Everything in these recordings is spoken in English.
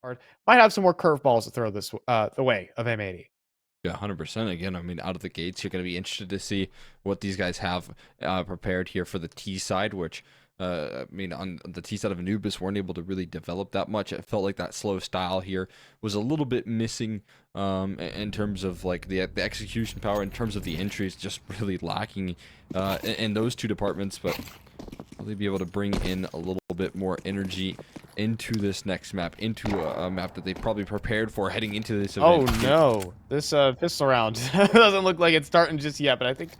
Wildcard might have some more curveballs to throw this the way of M80. Yeah, 100%. Again, I mean, out of the gates, you're going to be interested to see what these guys have prepared here for the T side, which, I mean, on the T side of Anubis, weren't able to really develop that much. It felt like that slow style here was a little bit missing in terms of like the execution power, in terms of the entries, just really lacking in those two departments. But will they be able to bring in a little bit more energy into this next map, into a map that they probably prepared for heading into this event? Oh no, this pistol round doesn't look like it's starting just yet, but I think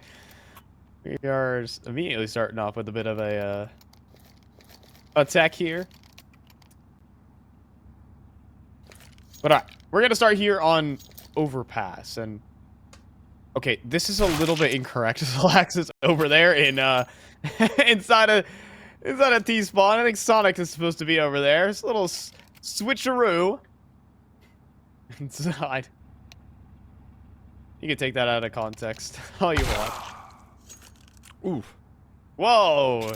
we are immediately starting off with a bit of a attack here. But all right, we're gonna start here on Overpass, and okay, this is a little bit incorrect. Slaxz is over there in inside a T spawn. I think Sonic is supposed to be over there. It's a little switcheroo inside. You can take that out of context all you want. Oof. Whoa!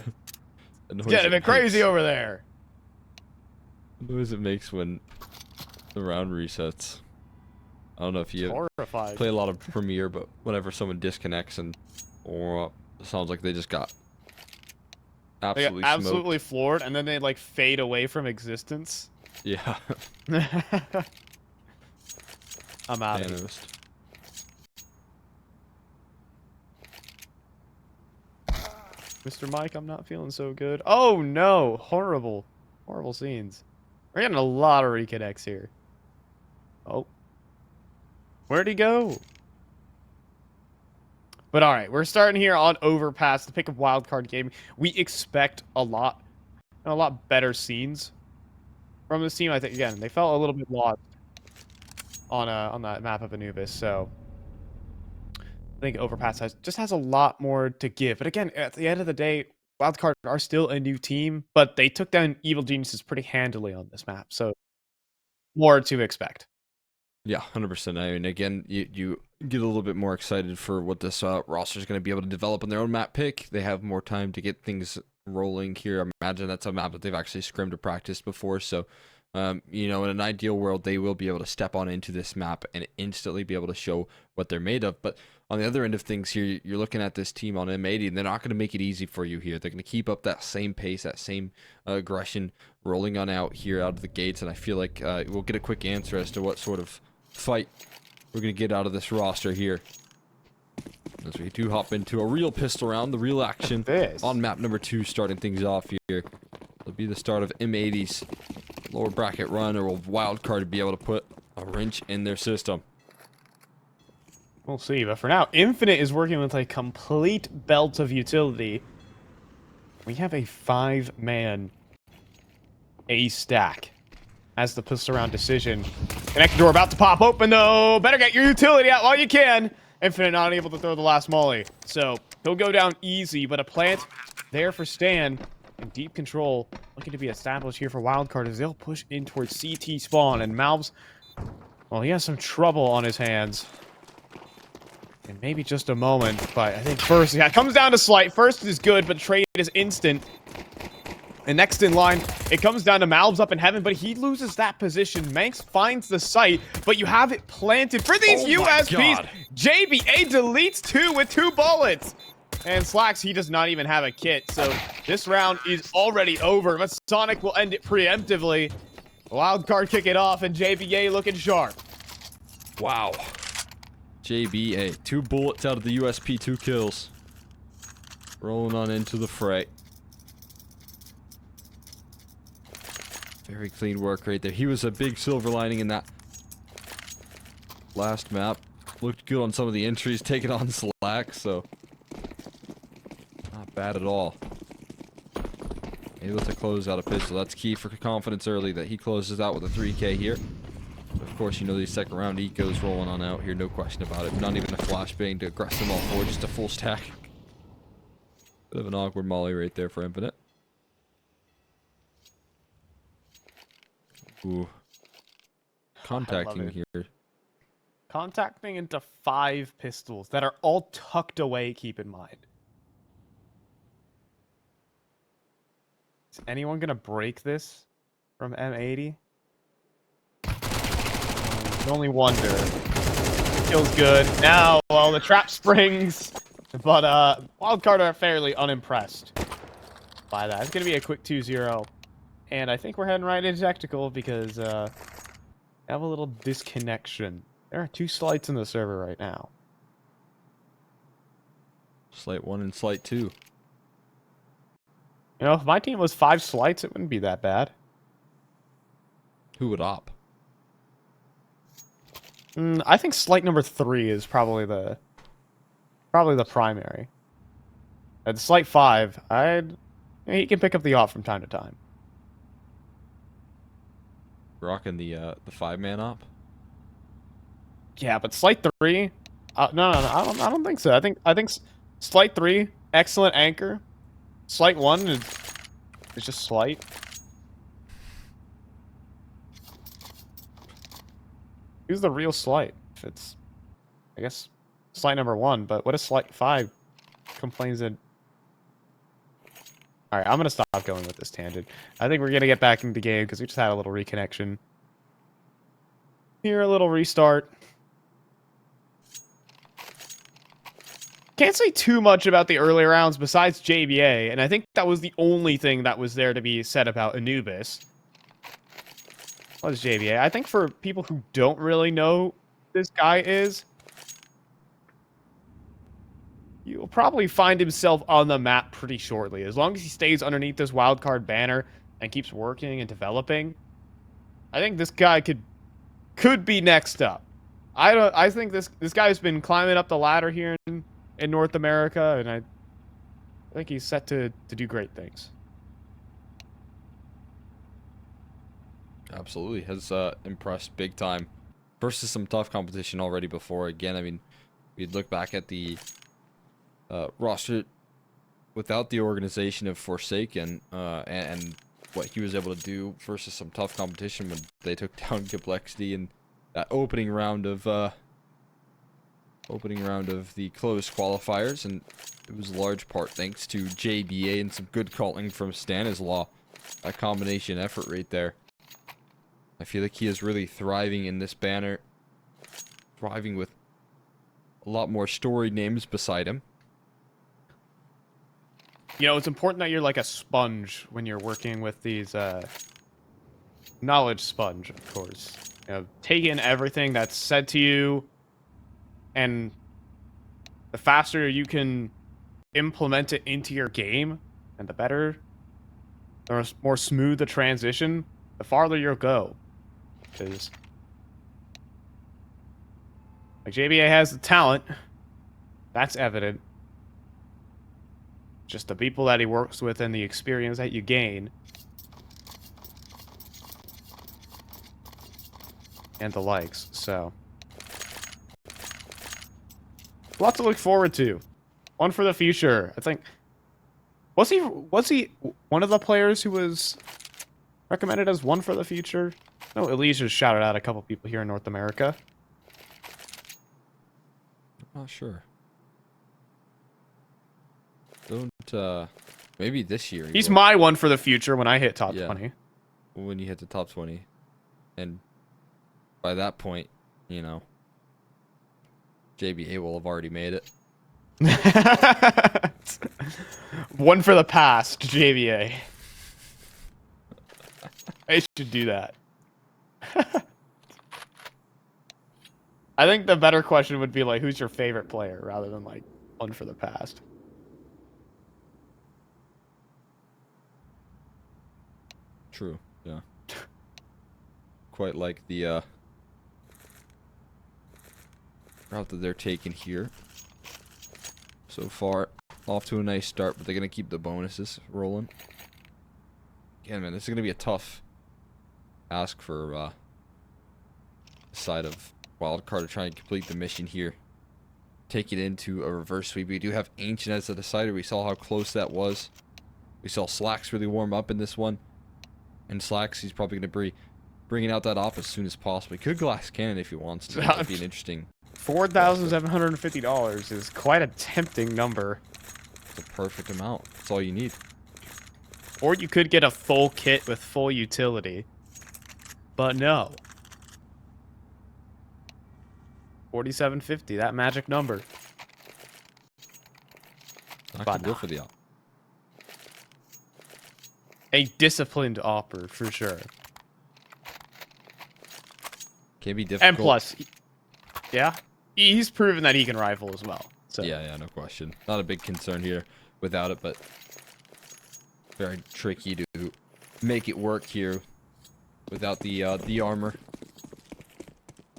It's getting a bit crazy over there. The noise it makes when the round resets. I don't know if you play a lot of Premiere, but whenever someone disconnects and it sounds like they just got absolutely floored, and then they like fade away from existence. Yeah. I'm out of here. Mr. Mike, I'm not feeling so good. Oh no! Horrible. Horrible scenes. We're getting a lot of reconnects here. Oh. Where'd he go? But alright, we're starting here on Overpass, the pick of Wildcard game. We expect a lot better scenes from this team. I think, again, they felt a little bit lost on that map of Anubis, so I think Overpass just has a lot more to give. But again, at the end of the day, Wildcard are still a new team, but they took down Evil Geniuses pretty handily on this map, so more to expect. Yeah, 100%. I mean, again, you get a little bit more excited for what this roster is going to be able to develop on their own map pick. They have more time to get things rolling here. I imagine that's a map that they've actually scrimmed or practiced before, so you know, in an ideal world, they will be able to step on into this map and instantly be able to show what they're made of. But on the other end of things here, you're looking at this team on M80, and they're not going to make it easy for you here. They're going to keep up that same pace, that same aggression, rolling on out here out of the gates, and I feel like we'll get a quick answer as to what sort of fight we're going to get out of this roster here. As we do hop into a real pistol round, the real action on map number 2, starting things off here. It'll be the start of M80's lower bracket run, or will Wildcard be able to put a wrench in their system? We'll see, but for now, Infinite is working with a complete belt of utility. We have a 5-man A stack as the pistol round decision. Connector door about to pop open, though. Better get your utility out while you can. Infinite not able to throw the last molly, so he'll go down easy, but a plant there for Stan. And deep control looking to be established here for Wildcard as they'll push in towards CT spawn. And Malvs, well, he has some trouble on his hands. And maybe just a moment, but I think first, yeah, it comes down to Slight. First is good, but trade is instant. And next in line, it comes down to Malvs up in heaven, but he loses that position. Manx finds the site, but you have it planted for these USPs. JBA deletes 2 with 2 bullets. And slaxz, he does not even have a kit, so this round is already over, but Sonic will end it preemptively. Wildcard kick it off, and JBA looking sharp. Wow. JBA, 2 bullets out of the USP, 2 kills. Rolling on into the fray. Very clean work right there. He was a big silver lining in that last map. Looked good on some of the entries, taking on slaxz, so not bad at all. Able to close out a pistol. That's key for confidence early, that he closes out with a 3K here. But of course, you know, these second round ecos rolling on out here, no question about it. Not even a flashbang to aggress them all forward, just a full stack. Bit of an awkward molly right there for Infinite. Ooh. Contacting here. Contacting into 5 pistols that are all tucked away, keep in mind. Is anyone gonna break this from M80? only wonder. Feels good. Now, well, the trap springs. But Wildcard are fairly unimpressed by that. It's going to be a quick 2-0. And I think we're heading right into tactical because we have a little disconnection. There are 2 slights in the server right now. Slight 1 and Slight 2. You know, if my team was 5 slights, it wouldn't be that bad. Who would op? I think slight number 3 is probably the primary. At slight 5, he can pick up the op from time to time. Rocking the 5-man op? Yeah, but slight 3, no, I don't think so. I think slight 3, excellent anchor. Slight 1 is just slight. Who's the real slight? If it's, I guess, slight number 1. But what if slight 5 complains that? All right, I'm gonna stop going with this tangent. I think we're gonna get back into the game because we just had a little reconnection. Here, a little restart. Can't say too much about the early rounds besides JBA, and I think that was the only thing that was there to be said about Anubis. What is JBA? I think for people who don't really know who this guy is, you'll probably find himself on the map pretty shortly. As long as he stays underneath this wildcard banner and keeps working and developing, I think this guy could be next up. I think this guy's been climbing up the ladder here in North America, and I think he's set to do great things. Absolutely. Has impressed big time. Versus some tough competition already before. Again, I mean, we'd look back at the roster without the organization of Forsaken and what he was able to do versus some tough competition when they took down Complexity in that opening round of the closed qualifiers, and it was large part thanks to JBA and some good calling from Stanislaw. That combination effort right there. I feel like he is really thriving in this banner, thriving with a lot more storied names beside him. You know, it's important that you're like a sponge when you're working with these, knowledge sponge, of course. You know, take in everything that's said to you, and the faster you can implement it into your game, and the better, the more smooth the transition, the farther you'll go. Because, like, JBA has the talent, that's evident. Just the people that he works with and the experience that you gain. And the likes, so. A lot to look forward to. One for the future. I think. Was he one of the players who was recommended as one for the future? No, Elise just shouted out a couple people here in North America. I'm not sure. Don't, maybe this year. He's my one for the future when I hit top 20. When you hit the top 20. And by that point, you know, JBA will have already made it. One for the past, JBA. I should do that. I think the better question would be like, who's your favorite player, rather than like one for the past. True, yeah. Quite like the route that they're taking here. So far, off to a nice start, but they're going to keep the bonuses rolling. Again, man, this is going to be a tough ask for the side of Wildcard to try and complete the mission here. Take it into a reverse sweep. We do have Ancient as the decider. We saw how close that was. We saw slaxz really warm up in this one. And slaxz, he's probably going to be bringing out that op as soon as possible. He could glass cannon if he wants to. That would be an interesting. $4,750 is quite a tempting number. It's a perfect amount. That's all you need. Or you could get a full kit with full utility. But no. 4750, that magic number. Not But gonna go for the op. A disciplined opper, for sure. Can be difficult. And plus, yeah, he's proven that he can rifle as well. So Yeah, no question. Not a big concern here without it, but very tricky to make it work here without the armor.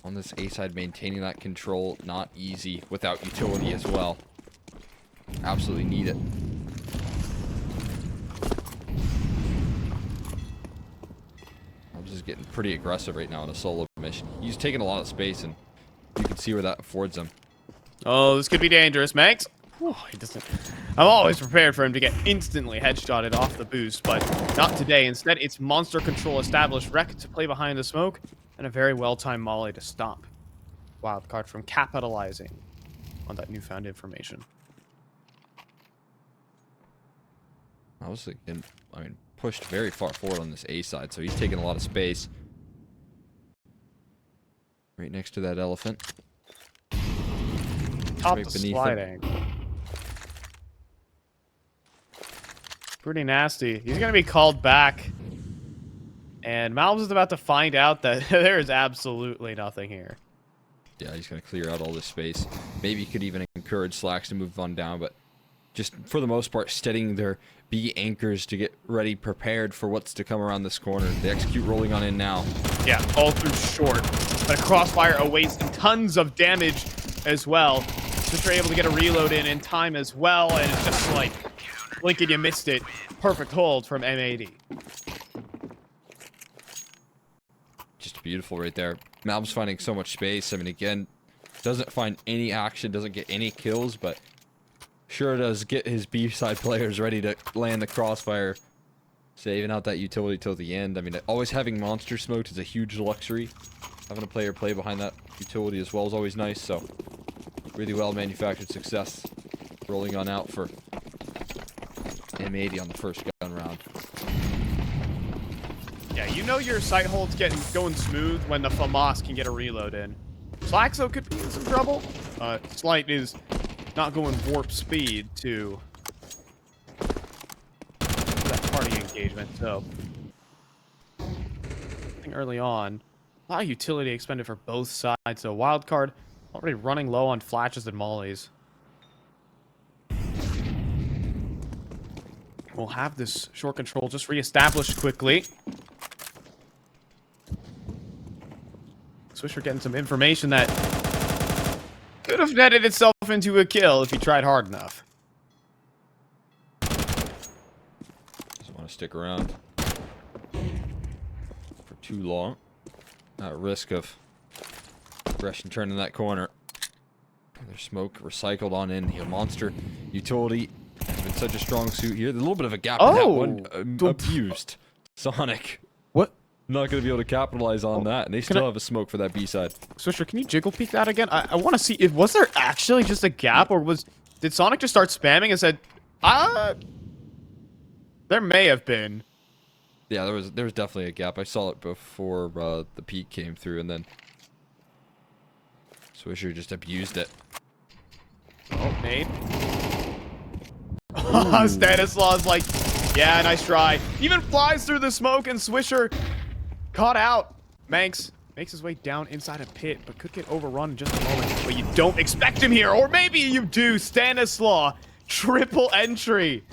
On this A side, maintaining that control, not easy without utility as well. Absolutely need it. I'm just getting pretty aggressive right now in a solo mission. He's taking a lot of space, and you can see where that affords him. oh, this could be dangerous, Max. Whew, he doesn't. I'm always prepared for him to get instantly headshotted off the boost, but not today. Instead, it's monster control established, wreck to play behind the smoke, and a very well-timed molly to stop Wildcard from capitalizing on that newfound information. I was getting, pushed very far forward on this A side, so he's taking a lot of space. Right next to that elephant. Top Right to beneath sliding. Pretty nasty. He's going to be called back. And Malves is about to find out that there is absolutely nothing here. Yeah, he's going to clear out all this space. Maybe he could even encourage slaxz to move on down, but just for the most part, steadying their B anchors to get ready, prepared for what's to come around this corner. They execute rolling on in now. Yeah, all through short. But a crossfire awaits and tons of damage as well. Just able to get a reload in time as well, and it's just like, Lincoln, you missed it. Perfect hold from M80. Just beautiful right there. Malb's finding so much space. I mean, again, doesn't find any action, doesn't get any kills, but sure does get his B-side players ready to land the crossfire, saving out that utility till the end. I mean, always having monster smoked is a huge luxury. Having a player play behind that utility as well is always nice, so really well manufactured success. Rolling on out for M80 on the first gun round. Yeah, you know your sight hold's going smooth when the FAMAS can get a reload in. Slaxo could be in some trouble. Slight is not going warp speed to that party engagement, so I think early on, a lot of utility expended for both sides, so Wildcard already running low on flashes and mollies. We'll have this short control just reestablished quickly. Swisher getting some information that could have netted itself into a kill if he tried hard enough. Doesn't want to stick around for too long. At risk of aggression turning that corner. There's smoke recycled on in here. Monster utility has been such a strong suit here. There's a little bit of a gap in that one. Abused. Sonic. What? Not going to be able to capitalize on that, and they still have a smoke for that B side. Swisher, can you jiggle peek that again? I want to see if was there actually just a gap, or did Sonic just start spamming and said, there may have been. Yeah, there was definitely a gap. I saw it before the peak came through, and then Swisher just abused it. Oh, nade. Stanislaw's like, yeah, nice try. Even flies through the smoke, and Swisher caught out. Manx makes his way down inside a pit, but could get overrun in just a moment. But you don't expect him here, or maybe you do. Stanislaw, triple entry.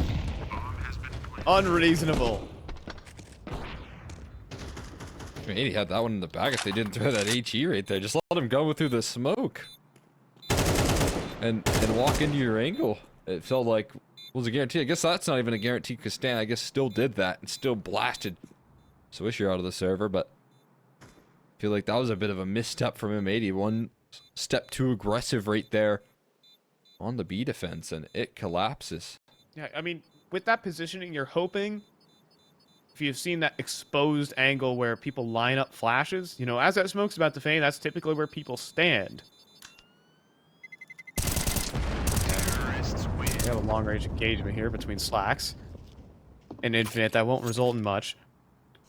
Unreasonable. I mean, he had that one in the bag if they didn't throw that HE right there. Just let him go through the smoke. And walk into your angle. It felt like was a guarantee. I guess that's not even a guarantee because Stan, I guess, still did that and still blasted Swisher out of the server, but I feel like that was a bit of a misstep from M80. One step too aggressive right there on the B defense, and it collapses. Yeah, I mean, with that positioning, you're hoping, if you've seen that exposed angle where people line up flashes, you know, as that smoke's about to fade, that's typically where people stand. We have a long-range engagement here between slaxz and Infinite that won't result in much.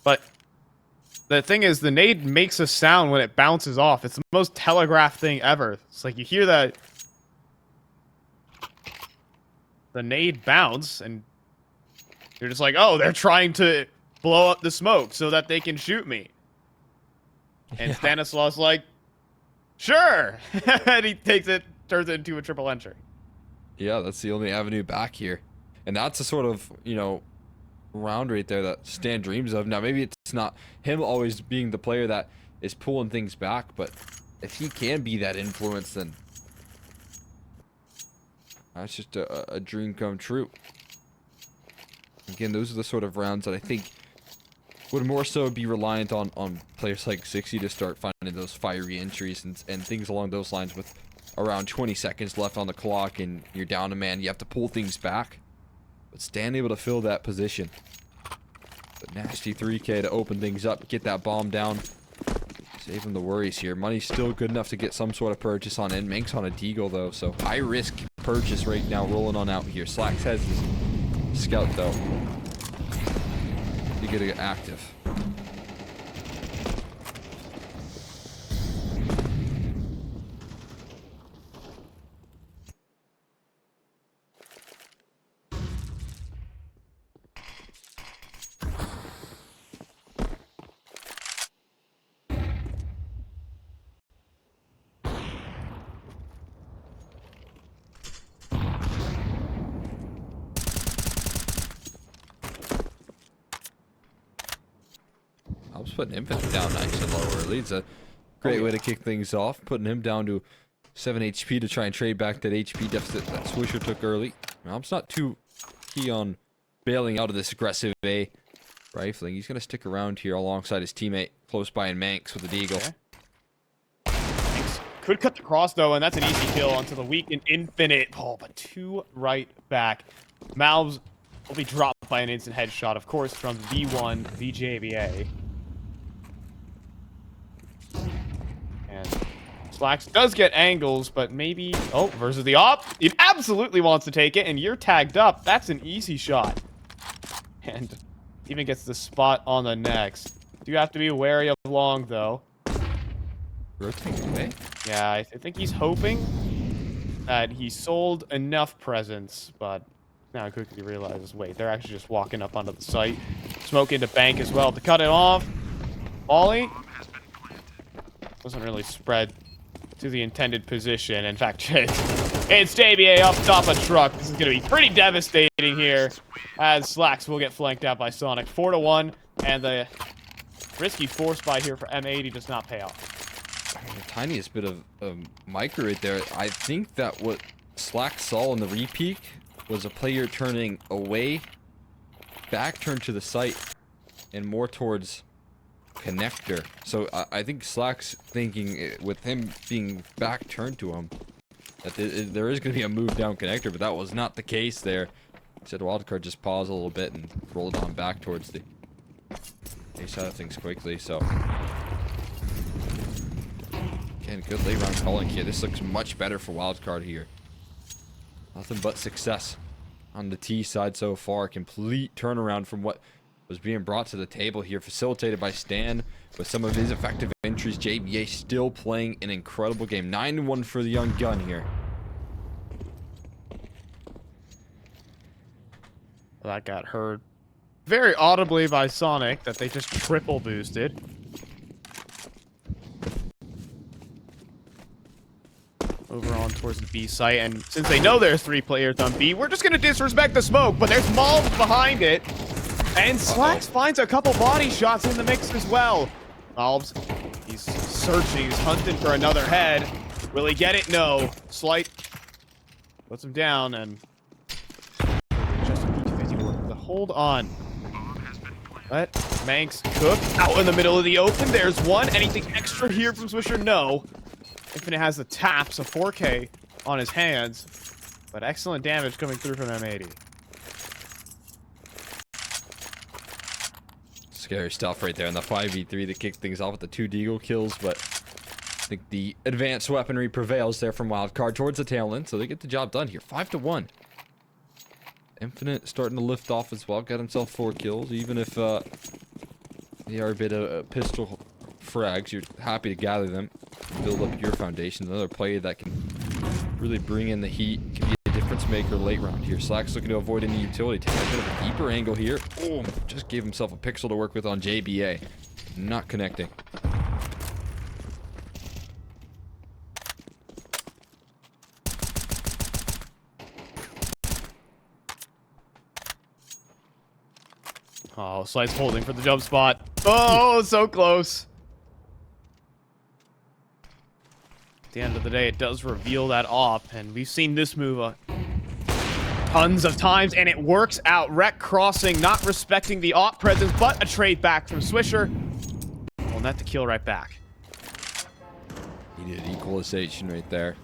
But The thing is, the nade makes a sound when it bounces off. It's the most telegraphed thing ever. It's like you hear the nade bounce, and you're just like, oh, they're trying to blow up the smoke so that they can shoot me. And Stanislaw's like, sure. And he takes it, turns it into a triple entry. Yeah, that's the only avenue back here. And that's a sort of, you know, round right there that Stan dreams of. Now, maybe it's not him always being the player that is pulling things back, but if he can be that influence, then that's just a dream come true. Again, those are the sort of rounds that I think would more so be reliant on players like 60 to start finding those fiery entries and things along those lines. With around 20 seconds left on the clock and you're down a man, you have to pull things back. But Stan able to fill that position. But nasty 3K to open things up, get that bomb down. Save him the worries here. Money's still good enough to get some sort of purchase on in. Manx on a deagle though, so high risk purchase right now rolling on out here. Slaxz has his scout though. You gotta get active. I was putting Infinite down nice and low early. It's a great way to kick things off. Putting him down to 7 HP to try and trade back that HP deficit that Swisher took early. I'm not too key on bailing out of this aggressive A rifling. He's going to stick around here alongside his teammate close by in Manx with the deagle. Okay. Manx could cut the cross though, and that's an easy kill onto the weakened Infinite. Oh, but two right back. Malves will be dropped by an instant headshot, of course, from V1 VJBA. And slaxz does get angles, but maybe... Oh, versus the op. It absolutely wants to take it, and you're tagged up. That's an easy shot. And even gets the spot on the next. Do have to be wary of long, though. Rotating away? Yeah, I think he's hoping that he sold enough presents, but now I quickly realizes, wait, they're actually just walking up onto the site. Smoke into bank as well to cut it off. Ollie doesn't really spread to the intended position. In fact, it's JBA up top of truck. This is going to be pretty devastating here, as slaxz will get flanked out by Sonic. 4-1, and the risky force buy here for M80 does not pay off. The tiniest bit of micro right there. I think that what slaxz saw in the repeak was a player turning away, back turn to the site, and more towards connector. So I think slaxz thinking with him being back turned to him that there is going to be a move down connector, but that was not the case there. Instead, Wildcard just paused a little bit and rolled on back towards the A side of things quickly. So again, good late round calling here. This looks much better for Wildcard here. Nothing but success on the T side so far. Complete turnaround from what was being brought to the table here, facilitated by Stan with some of his effective entries. JBA still playing an incredible game. 9-1 for the young gun here. That got heard very audibly by Sonic that they just triple boosted. Over on towards the B site, and since they know there's 3 players on B, we're just gonna disrespect the smoke, but there's Malves behind it. And slaxz finds a couple body shots in the mix as well. Malves, he's searching, he's hunting for another head. Will he get it? No. Slight puts him down, and just the hold on. But Manx Cook out in the middle of the open. There's one. Anything extra here from Swisher? No. Infinite has the taps, a 4K on his hands, but excellent damage coming through from M80. Scary stuff right there in the 5v3 to kick things off with the 2 deagle kills, but I think the advanced weaponry prevails there from Wildcard towards the tail end, so they get the job done here. 5-1. Infinite starting to lift off as well, got himself 4 kills, even if They are a bit of pistol frags. You're happy to gather them, build up your foundation. Another player that can really bring in the heat, can be a difference maker late round here. slaxz looking to avoid any utility, taking a bit of a deeper angle here. Oh, just gave himself a pixel to work with on JBA. Not connecting. Oh, slaxz holding for the jump spot. Oh, so close. At the end of the day, it does reveal that op, and we've seen this move tons of times, and it works out. Rec crossing, not respecting the op presence, but a trade back from Swisher. Well, net the kill right back. He did equalization right there.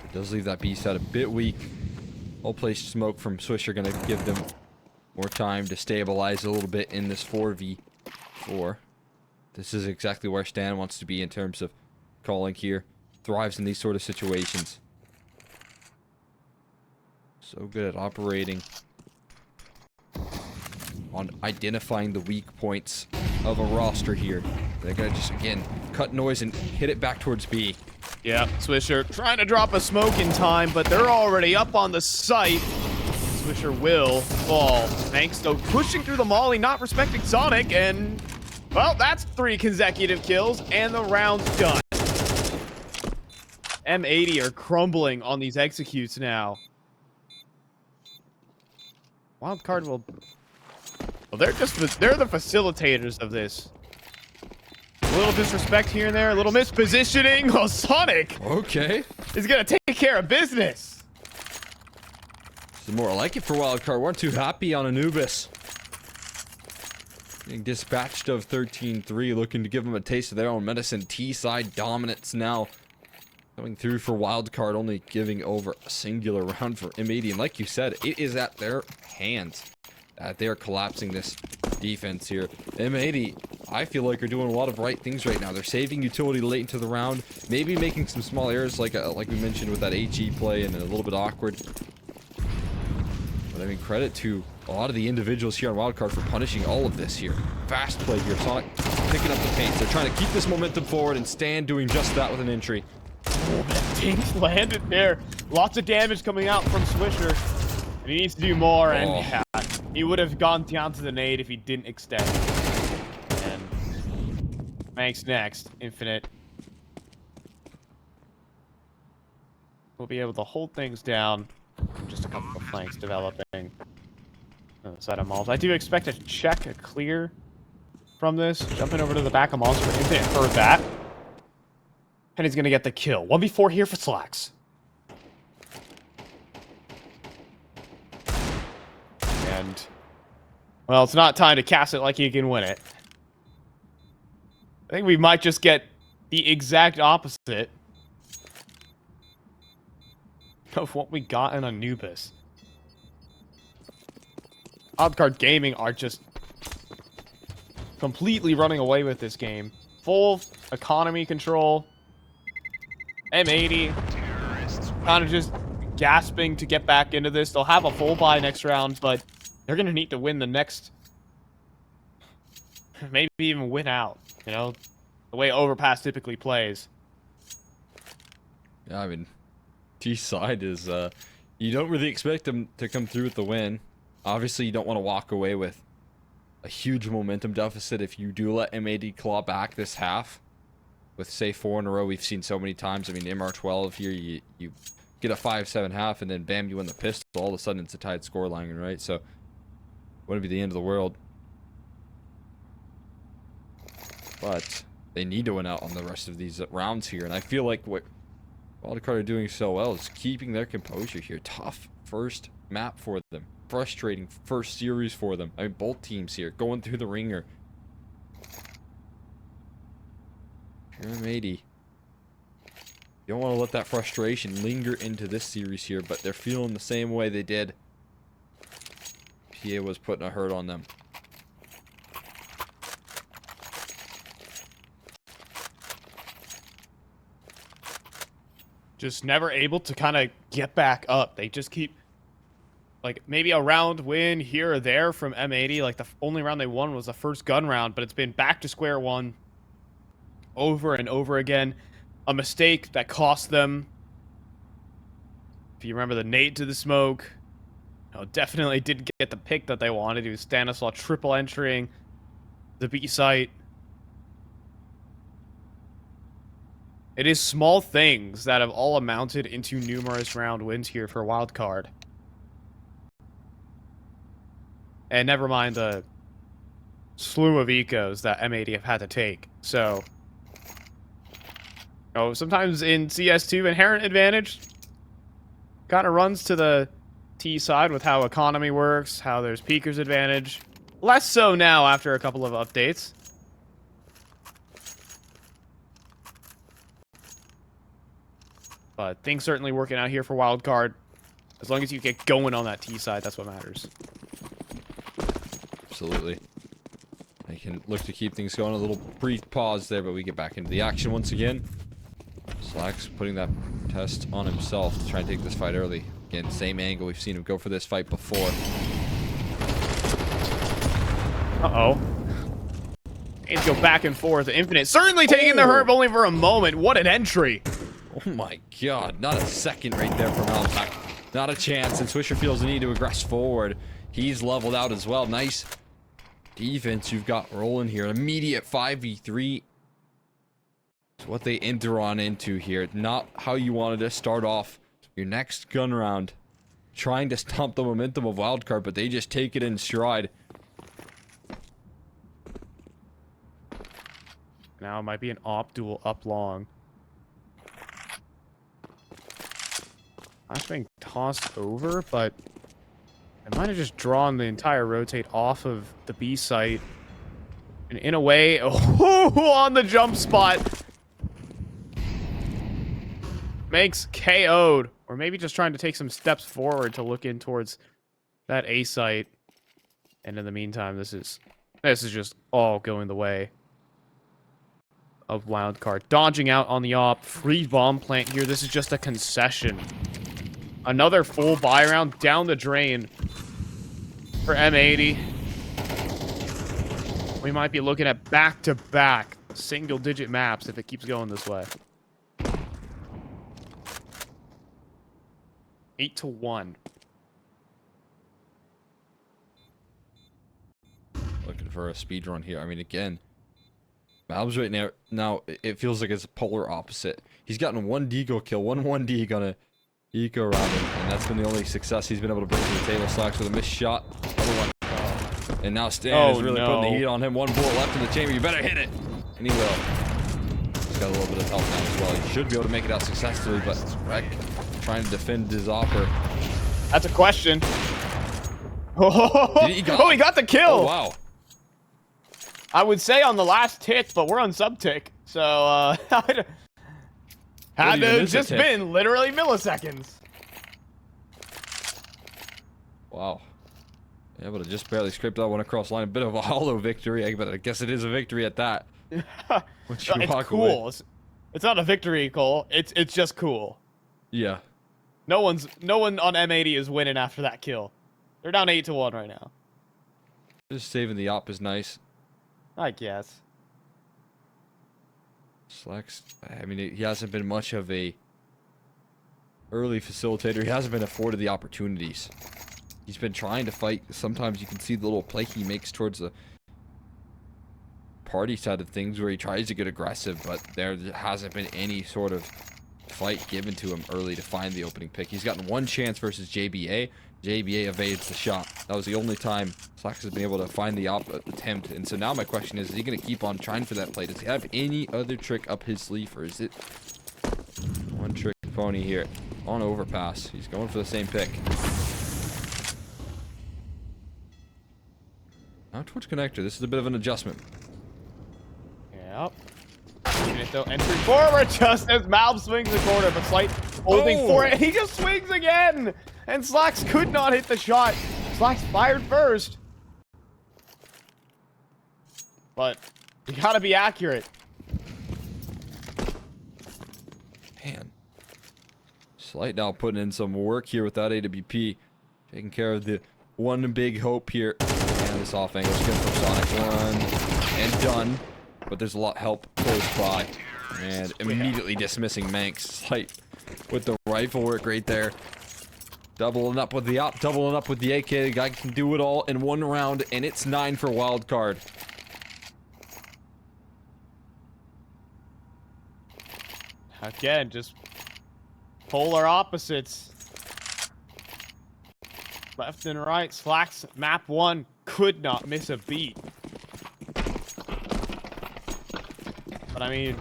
It does leave that B side a bit weak. All place smoke from Swisher gonna give them more time to stabilize a little bit in this 4v4. This is exactly where Stan wants to be in terms of calling here. Thrives in these sort of situations. So good at operating on identifying the weak points of a roster here. They're gonna just, again, cut noise and hit it back towards B. Yeah, Swisher trying to drop a smoke in time, but they're already up on the site. Swisher will fall. Thanks, though, pushing through the molly, not respecting Sonic, and, well, that's 3 consecutive kills, and the round's done. M80 are crumbling on these executes now. Wildcard will... Well, they're the facilitators of this. A little disrespect here and there, a little mispositioning. Oh, Sonic! Okay. Is gonna take care of business. This is more like it for Wildcard. Weren't too happy on Anubis. Getting dispatched of 13-3, looking to give them a taste of their own medicine. T-side dominance now coming through for Wildcard, only giving over a singular round for M80. And like you said, it is at their hands that they're collapsing this defense here. M80, I feel like, are doing a lot of right things right now. They're saving utility late into the round, maybe making some small errors like we mentioned with that HE play and a little bit awkward. But I mean, credit to a lot of the individuals here on Wildcard for punishing all of this here. Fast play here. Sonic picking up the pace. They're trying to keep this momentum forward, and Stan doing just that with an entry. Oh, that ding's landed there. Lots of damage coming out from Swisher. And he needs to do more, and yeah, he would have gone down to the nade if he didn't extend. And Manx next. Infinite. We'll be able to hold things down. Just a couple of flanks developing on the side of Malls. I do expect a check, a clear from this. Jumping over to the back of Malls for Infinite. Heard that. And he's going to get the kill. 1v4 here for slaxz. And, well, it's not time to cast it like you can win it. I think we might just get the exact opposite of what we got in Anubis. Wildcard Gaming are just completely running away with this game. Full economy control. M80 kind of just gasping to get back into this. They'll have a full buy next round, but they're going to need to win the next... Maybe even win out, you know? The way Overpass typically plays. Yeah, I mean, T-side is... you don't really expect them to come through with the win. Obviously, you don't want to walk away with a huge momentum deficit if you do let M80 claw back this half. With, say, 4 in a row, we've seen so many times. I mean, MR12 here, you get a 5-7 half, and then bam, you win the pistol. All of a sudden, it's a tied scoreline, right? So, wouldn't be the end of the world. But they need to win out on the rest of these rounds here. And I feel like what Wildcard are doing so well is keeping their composure here. Tough first map for them. Frustrating first series for them. I mean, both teams here going through the ringer. M80. You don't want to let that frustration linger into this series here, but they're feeling the same way they did. PA was putting a hurt on them. Just never able to kind of get back up. They just keep like maybe a round win here or there from M80. Like the only round they won was the first gun round, but it's been back to square one over and over again. A mistake that cost them. If you remember the nade to the smoke, definitely didn't get the pick that they wanted. It was Stanislaw triple entering the B site. It is small things that have all amounted into numerous round wins here for Wildcard. And never mind the slew of ecos that M80 have had to take. So, sometimes in CS2, inherent advantage kind of runs to the T side with how economy works, how there's peeker's advantage. Less so now after a couple of updates. But things certainly working out here for Wildcard. As long as you get going on that T side, that's what matters. Absolutely. I can look to keep things going. A little brief pause there, but we get back into the action once again. slaxz putting that test on himself to try and take this fight early. Again, same angle. We've seen him go for this fight before. Uh-oh. Needs to go back and forth. Infinite certainly taking the herb only for a moment. What an entry. Oh my god. Not a second right there from Alpac. Not a chance. And Swisher feels the need to aggress forward. He's leveled out as well. Nice defense you've got rolling here. An immediate 5v3. It's what they enter on into here. Not how you wanted to start off your next gun round. Trying to stomp the momentum of Wildcard, but they just take it in stride. Now it might be an op duel up long. That's being tossed over, but I might have just drawn the entire rotate off of the B site. And in a way, on the jump spot. Makes KO'd. Or maybe just trying to take some steps forward to look in towards that A site. And in the meantime, this is just all going the way of Wildcard. Dodging out on the op. Free bomb plant here. This is just a concession. Another full buy round down the drain for M80. We might be looking at back-to-back single-digit maps if it keeps going this way. 8-1. Looking for a speed run here. I mean, again, Malbs right now, it feels like it's a polar opposite. He's gotten one deagle kill, one 1D on a eco round, and that's been the only success he's been able to bring to the table. slaxz with a missed shot. Other one. And now Stan is really putting the heat on him. One bullet left in the chamber. You better hit it. And he will. He's got a little bit of health now as well. He should be able to make it out successfully, but Rek trying to defend his offer. That's a question. He got the kill. Oh, wow. I would say on the last tick, but we're on sub-tick. So, had to have just been literally milliseconds. Wow. Able to just barely scrape that one across line. A bit of a hollow victory, but I guess it is a victory at that. It's cool. It's not a victory, Cole. It's just cool. Yeah. No one on M80 is winning after that kill. They're down 8-1 right now. Just saving the op is nice. I guess. slaxz, I mean, he hasn't been much of a early facilitator. He hasn't been afforded the opportunities. He's been trying to fight. Sometimes you can see the little play he makes towards the party side of things where he tries to get aggressive, but there hasn't been any sort of fight given to him early to find the opening pick. He's gotten one chance versus JBA. JBA evades the shot. That was the only time slaxz has been able to find the attempt. And so now my question is he going to keep on trying for that play? Does he have any other trick up his sleeve, or is it one trick pony here on Overpass? He's going for the same pick. Now towards connector. This is a bit of an adjustment. Yep. Though, entry forward just as Malb swings the corner, but Slight holding for it. He just swings again! And slaxz could not hit the shot. slaxz fired first. But you gotta be accurate. Man. Slight now putting in some work here with that AWP. Taking care of the one big hope here. And this off angle is good from Sonic. One and done. But there's a lot of help close by. And immediately dismissing Manx. Slight with the rifle work right there. Doubling up with the op, doubling up with the AK. The guy can do it all in one round, and it's 9 for Wildcard. Again, just polar opposites. Left and right. Slaxz, map 1, could not miss a beat. But I mean,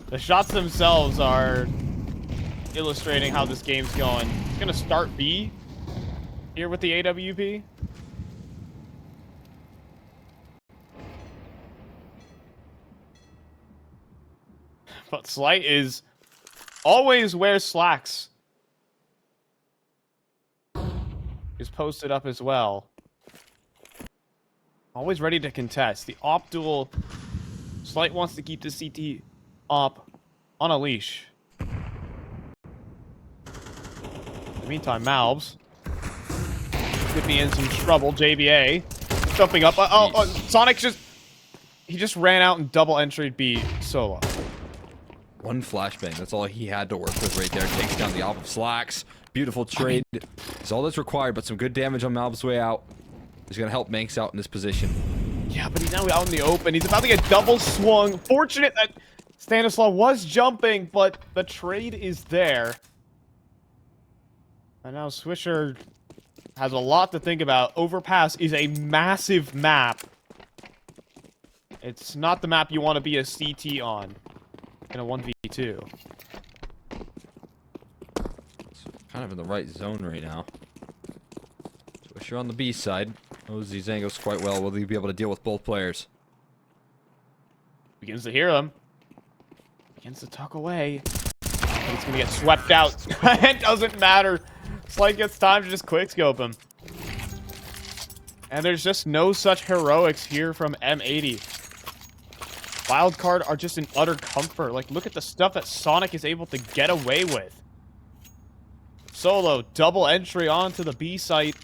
the shots themselves are illustrating how this game's going. It's gonna start B here with the AWP. But Slight is always where slaxz is posted up as well. Always ready to contest. The op duel, Slight wants to keep the CT op on a leash. In the meantime, Malbs could be in some trouble. JBA jumping up. Sonic he just ran out and double entered B solo. One flashbang. That's all he had to work with right there. Takes down the op of slaxz. Beautiful trade. It's all that's required, but some good damage on Malb's way out. He's going to help Manx out in this position. Yeah, but he's now out in the open. He's about to get double swung. Fortunate that Stanislaw was jumping, but the trade is there. And now Swisher has a lot to think about. Overpass is a massive map. It's not the map you want to be a CT on in a 1v2. It's kind of in the right zone right now. Swisher on the B side. Knows these angles quite well. Will he be able to deal with both players? Begins to hear them. Begins to tuck away. He's gonna get swept out. It doesn't matter. Slight gets time to just quickscope him. And there's just no such heroics here from M80. Wildcard are just in utter comfort. Like, look at the stuff that Sonic is able to get away with. Solo, double entry onto the B site.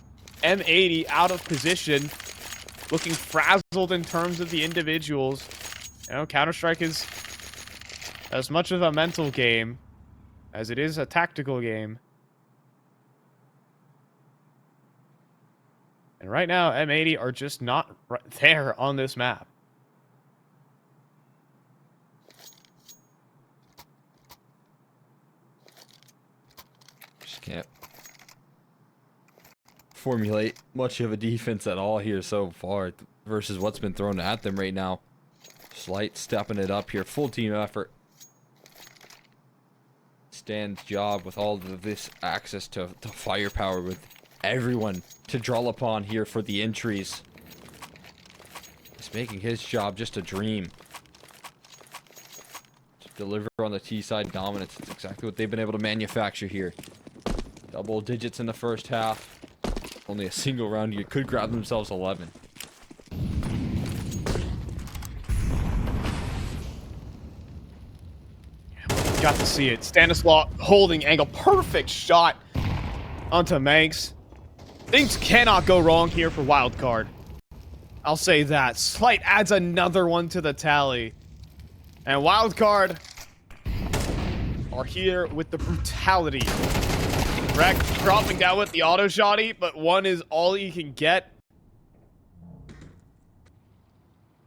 M80 out of position. Looking frazzled in terms of the individuals. You know, Counter-Strike is as much of a mental game as it is a tactical game. And right now, M80 are just not right there on this map. Just can't formulate much of a defense at all here so far versus what's been thrown at them right now. Slight stepping it up here. Full team effort. Stan's job with all of this access to firepower with everyone to draw upon here for the entries. It's making his job just a dream. To deliver on the T side dominance. It's exactly what they've been able to manufacture here. Double digits in the first half. Only a single round. You could grab themselves 11. Got to see it. Stanislaw holding angle. Perfect shot onto Manx. Things cannot go wrong here for Wildcard. I'll say that. Slight adds another one to the tally. And Wildcard are here with the brutality. Rex dropping down with the auto shotty, but one is all you can get.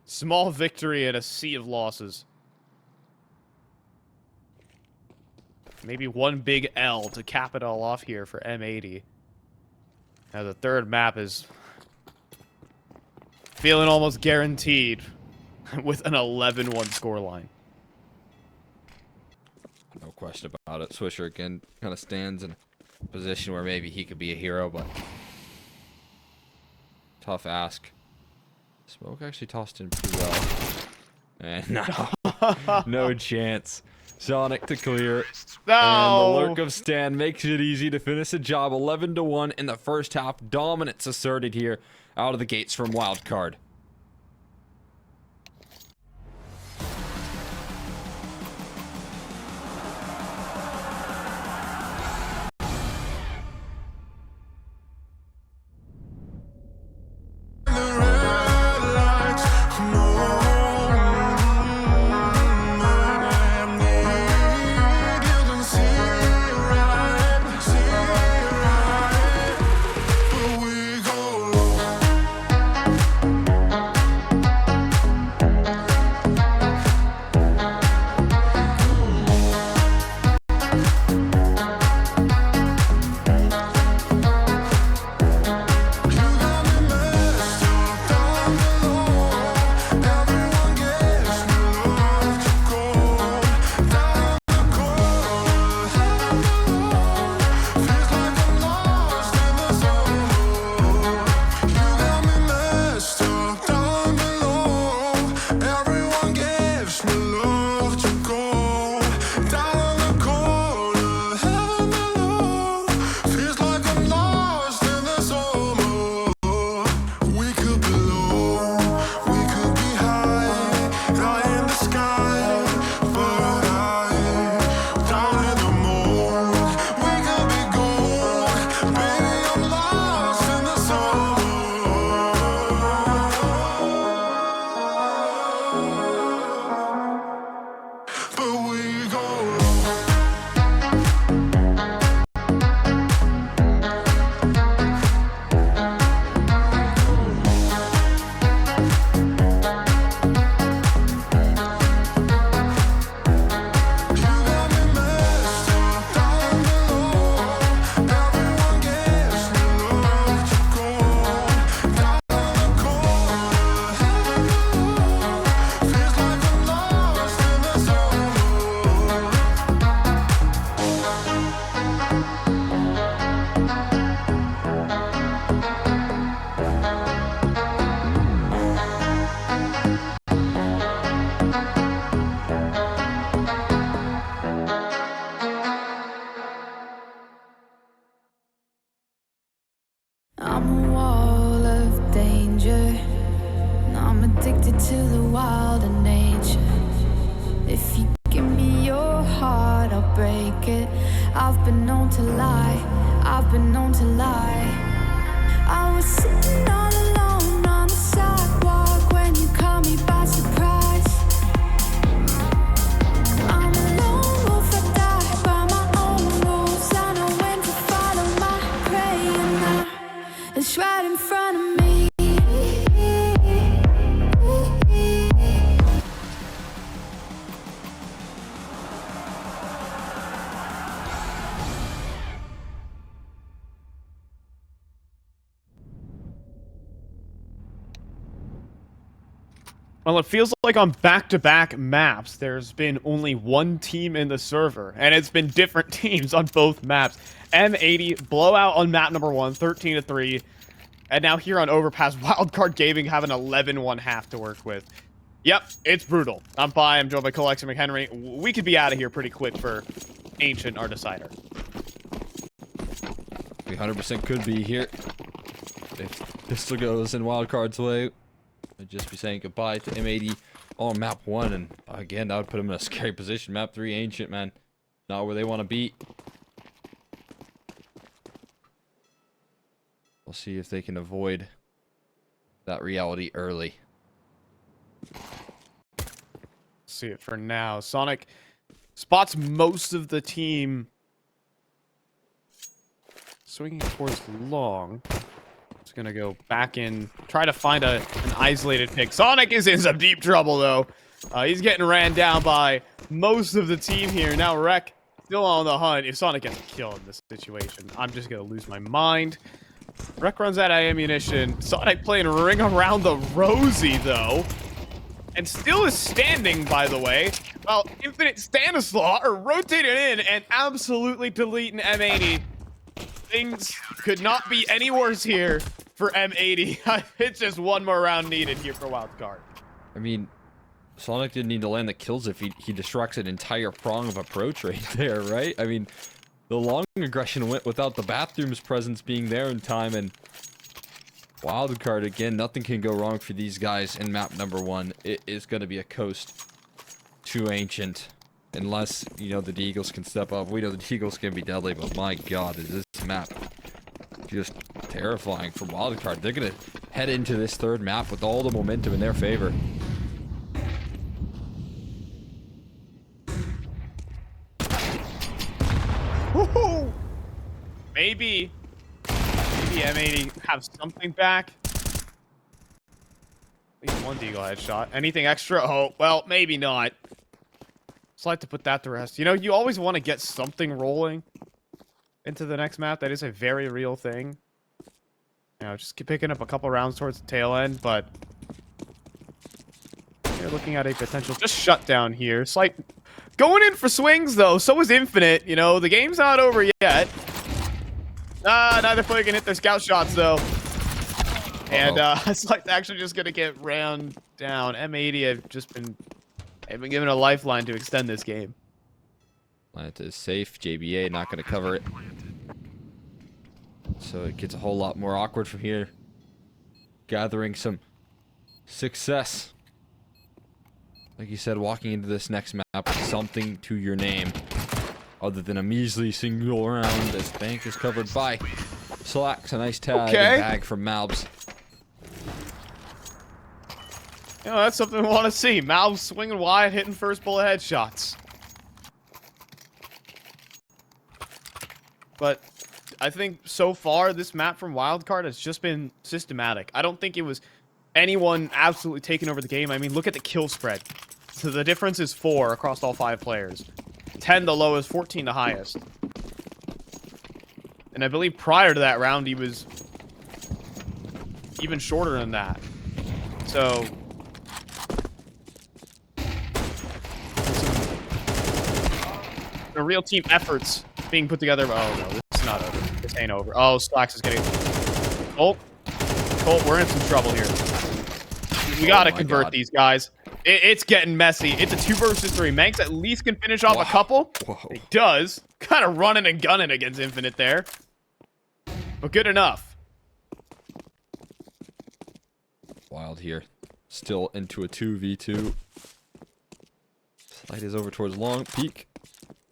Small victory in a sea of losses. Maybe one big L to cap it all off here for M80. Now the third map is feeling almost guaranteed with an 11-1 scoreline. No question about it. Swisher again kind of stands in a position where maybe he could be a hero, but tough ask. Smoke actually tossed in pretty well. And no, no chance. Sonic to clear. No! And the lurk of Stan makes it easy to finish the job. 11-1 in the first half. Dominance asserted here out of the gates from Wildcard. I'm a wall of danger, and I'm addicted to the wild and nature. If you give me your heart, I'll break it. I've been known to lie, I've been known to lie. I was sitting all alone on the sidewalk when you caught me by surprise. I'm a lone wolf, I die by my own rules. I know when to follow my prey, and now it's right in front of me. Well, it feels like on back-to-back maps, there's been only one team in the server, and it's been different teams on both maps. M80 blowout on map number 1, 13-3, and now here on Overpass, Wildcard Gaming have an 11-1 half to work with. Yep, it's brutal. I'm Pi, I'm joined by Colex and McHenry. We could be out of here pretty quick for Ancient, our decider. We 100% could be here. If pistol goes in Wildcard's way, I'd just be saying goodbye to M80 on map 1, and again, that would put him in a scary position. Map 3, Ancient, man. Not where they want to be. We'll see if they can avoid that reality early. See it for now. Sonic spots most of the team swinging towards long. It's gonna go back in, try to find an isolated pick. Sonic is in some deep trouble though. He's getting ran down by most of the team here. Now Rek still on the hunt. If Sonic gets a kill in this situation, I'm just gonna lose my mind. Rek runs out of ammunition. Sonic playing ring around the rosy though. And still is standing, by the way, while Infinite Stanislaw are rotating in and absolutely deleting M80. Things could not be any worse here for M80. It's just one more round needed here for Wildcard. I mean, Sonic didn't need to land the kills if he distracts an entire prong of approach right there, right? I mean, the long aggression went without the bathroom's presence being there in time, and Wildcard, again, nothing can go wrong for these guys in map number 1. It is going to be a coast to Ancient. Unless, you know, the Deagles can step up. We know the Deagles can be deadly, but my god, is this map just terrifying for Wildcard. They're going to head into this third map with all the momentum in their favor. Woohoo! Maybe M80 have something back. At least one Deagle headshot. Anything extra? Oh, well, maybe not. Just like to put that to rest. You know, you always want to get something rolling into the next map. That is a very real thing. You know, just keep picking up a couple rounds towards the tail end, but you're looking at a potential just shutdown here. Slight going in for swings though. So is Infinite. You know, the game's not over yet. Neither player can hit their scout shots though. And it's like actually just gonna get ran down. M80 have just been given a lifeline to extend this game. Atlanta is safe. JBA not going to cover it. So it gets a whole lot more awkward from here. Gathering some success. Like you said, walking into this next map with something to your name. Other than a measly single round. This bank is covered by slaxz. A nice tag and bag from Malbs. You know, that's something we want to see. Malbs swinging wide, hitting first bullet headshots. But I think so far, this map from Wildcard has just been systematic. I don't think it was anyone absolutely taking over the game. I mean, look at the kill spread. So the difference is 4 across all 5 players. 10 the lowest, 14 the highest. And I believe prior to that round, he was even shorter than that. So the real team efforts being put together. Oh no, this is not over. This ain't over. Oh, slaxz is getting. Colt, we're in some trouble here. We gotta convert these guys. It's getting messy. It's a 2 versus 3. Manx at least can finish off a couple. He does. Kind of running and gunning against Infinite there. But good enough. wild here. Still into a 2v2. Slide is over towards long. Peek.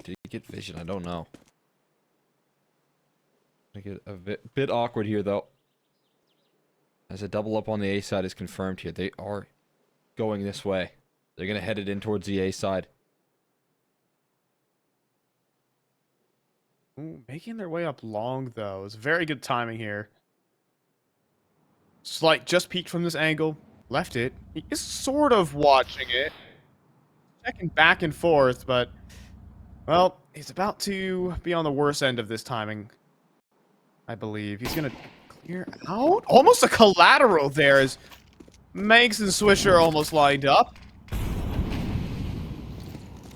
Did he get vision? I don't know. I get a bit awkward here, though. As a double up on the A side is confirmed here. They are going this way. They're going to head it in towards the A side. Ooh, making their way up long, though. It's very good timing here. Slight just peeked from this angle. Left it. He is sort of watching it. Checking back and forth, but... Well, he's about to be on the worst end of this timing. I believe. He's going to clear out? Almost a collateral there as Manx and Swisher almost lined up.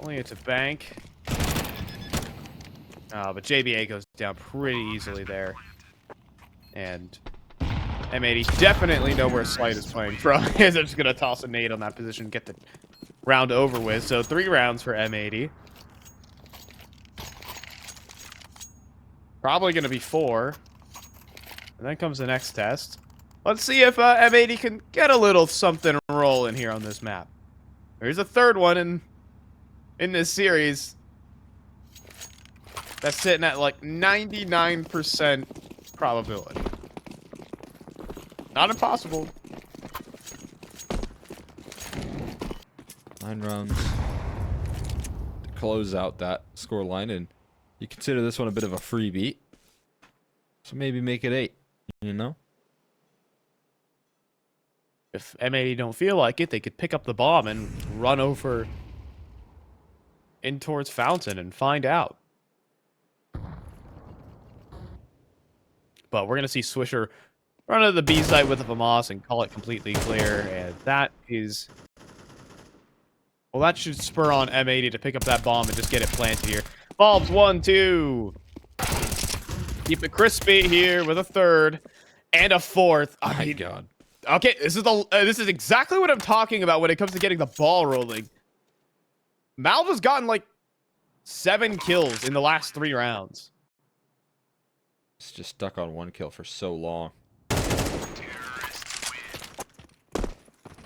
Only it's a bank. But JBA goes down pretty easily there. And M80 definitely know where Slight is playing from. They're just going to toss a nade on that position, get the round over with. So 3 rounds for M80. Probably going to be 4. And then comes the next test. Let's see if M80 can get a little something rolling here on this map. There's a third one in this series. That's sitting at like 99% probability. Not impossible. 9 rounds to close out that scoreline, and you consider this one a bit of a freebie. So maybe make it 8, you know? If M80 don't feel like it, they could pick up the bomb and run over in towards Fountain and find out. But we're going to see Swisher run to the B side with a FAMAS and call it completely clear. And that is... Well, that should spur on M80 to pick up that bomb and just get it planted here. Bulbs, 1, 2. Keep it crispy here with a 3rd. And a 4th. Oh my god. Okay, this is exactly what I'm talking about when it comes to getting the ball rolling. Malv has gotten like 7 kills in the last 3 rounds. It's just stuck on 1 kill for so long.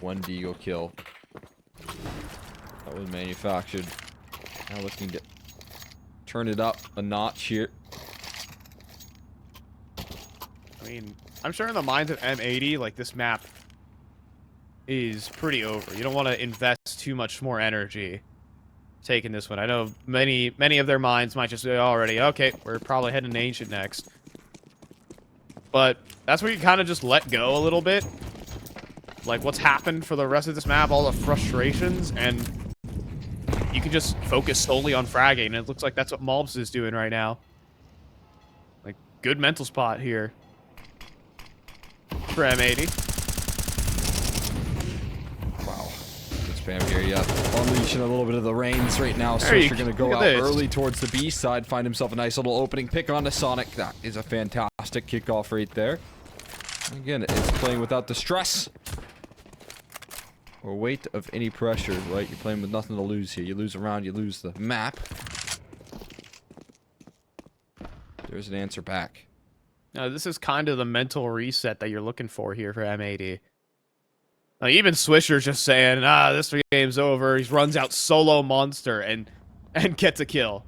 1 Deagle kill. That was manufactured. Now looking to turn it up a notch here. I mean, I'm sure in the minds of M80, like, this map is pretty over. You don't want to invest too much more energy taking this one. I know many of their minds might just be already, okay, we're probably heading to Ancient next. But that's where you kind of just let go a little bit. Like, what's happened for the rest of this map, all the frustrations, and you can just focus solely on fragging, and it looks like that's what Malbs is doing right now. Like, good mental spot here for M80. Wow. Good spam here, yeah. Unleashing a little bit of the reins right now. Swisher going to go out early towards the B side, find himself a nice little opening pick onto Sonic. That is a fantastic kickoff right there. Again, it's playing without the stress or weight of any pressure, right? You're playing with nothing to lose here. You lose a round, you lose the map. There's an answer back. Now, this is kind of the mental reset that you're looking for here for M80. Even Swisher's just saying, this game's over. He runs out solo monster and gets a kill.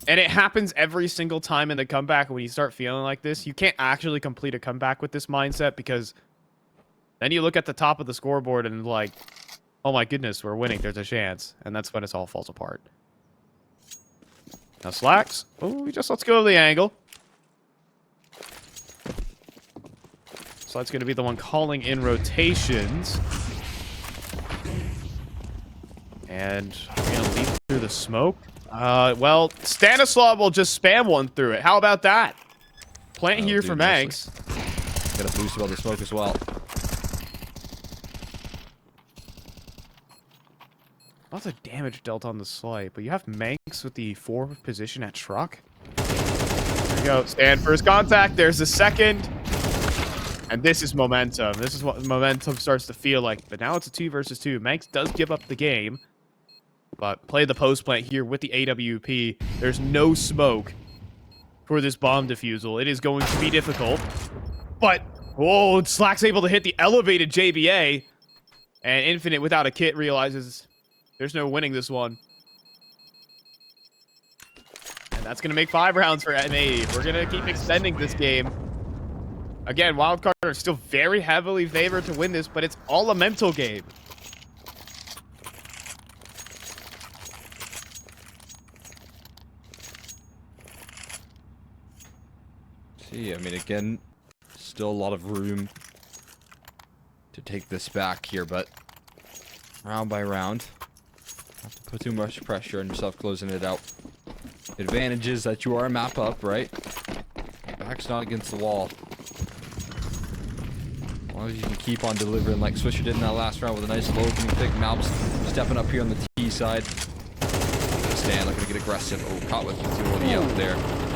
And it happens every single time in the comeback when you start feeling like this. You can't actually complete a comeback with this mindset because then you look at the top of the scoreboard and like, oh my goodness, we're winning. There's a chance. And that's when it all falls apart. Now slaxz. Oh, let's go to the angle. So that's going to be the one calling in rotations. And we're going to leap through the smoke. Well, Stanislaw will just spam one through it. How about that? Plant here for Manx. Got a boost about the smoke as well. Lots of damage dealt on the slight, but you have Manx with the 4th position at truck. There we go. Stand first contact. There's the second. And this is momentum. This is what momentum starts to feel like. But now it's a 2 versus 2. Manx does give up the game. But play the post plant here with the AWP. There's no smoke. for this bomb defusal. It is going to be difficult. But, whoa, slaxz able to hit the elevated JBA. And Infinite, without a kit, realizes there's no winning this one. And that's going to make 5 rounds for M80. We're going to keep extending this game. Again, Wildcard are still very heavily favored to win this, but it's all a mental game. See, I mean, again, still a lot of room to take this back here, but round by round, not to put too much pressure on yourself closing it out. The advantage is that you are map up, right? Back's not against the wall. As long as you can keep on delivering like Swisher did in that last round with a nice low opening pick. Malps stepping up here on the T side. Stan looking to get aggressive. Oh, caught with utility out there.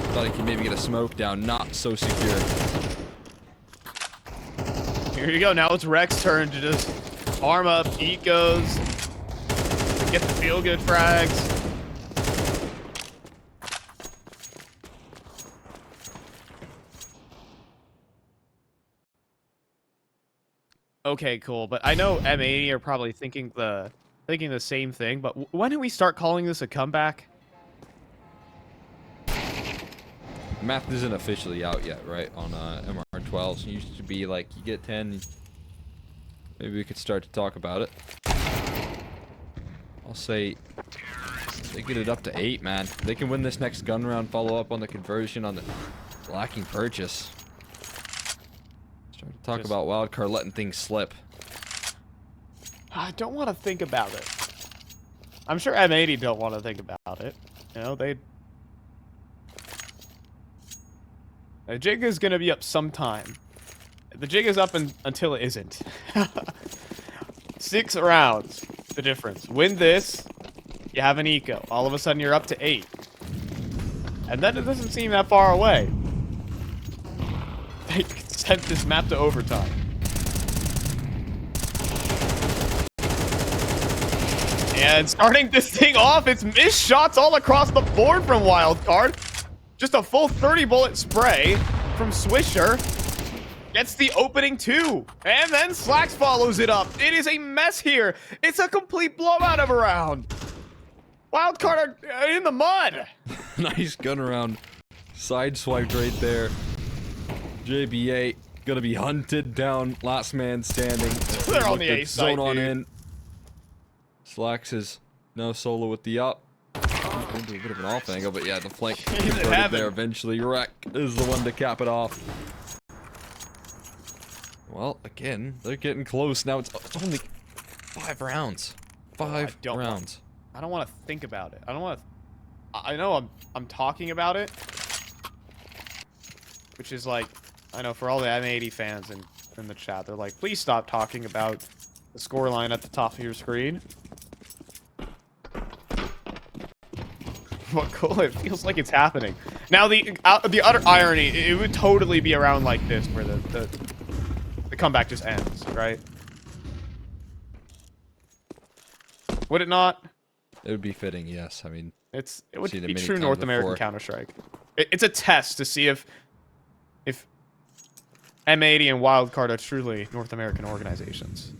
Thought he could maybe get a smoke down. Not so secure. Here you go. Now it's Rex's turn to just arm up, ecos, get the feel good frags. Okay, cool. But I know M80 are probably thinking the same thing. But when do we start calling this a comeback? Math isn't officially out yet, right? On MR12, so it used to be like you get 10. Maybe we could start to talk about it. I'll say they get it up to 8, man. They can win this next gun round. Follow up on the conversion on the lacking purchase. Start to talk about Wildcard letting things slip. I don't want to think about it. I'm sure M80 don't want to think about it. You know, the jig is going to be up sometime. The jig is up until it isn't. 6 rounds, the difference. Win this, you have an eco. All of a sudden, you're up to 8. And then it doesn't seem that far away. They sent this map to overtime. And starting this thing off, it's missed shots all across the board from Wildcard. Just a full 30-bullet spray from Swisher. Gets the opening 2. And then slaxz follows it up. It is a mess here. It's a complete blowout of a round. Wildcard are in the mud. Nice gun around. Sideswiped right there. JBA gonna be hunted down. Last man standing. They're on the A side, zone on dude. in. Slaxz is no solo with the up. Into a bit of an off angle, but yeah, the flank converted there eventually. Wreck is the one to cap it off. Well, again, they're getting close. Now it's only 5 rounds. 5 rounds. I don't want to think about it. I don't want to. I know I'm talking about it, which is like, I know for all the M80 fans in the chat, they're like, please stop talking about the scoreline at the top of your screen. What cool! It feels like it's happening. Now the utter irony, it would totally be around like this, where the comeback just ends, right? Would it not? It would be fitting, yes. I mean, it would be true North American Counter-Strike. It's a test to see if M80 and Wildcard are truly North American organizations.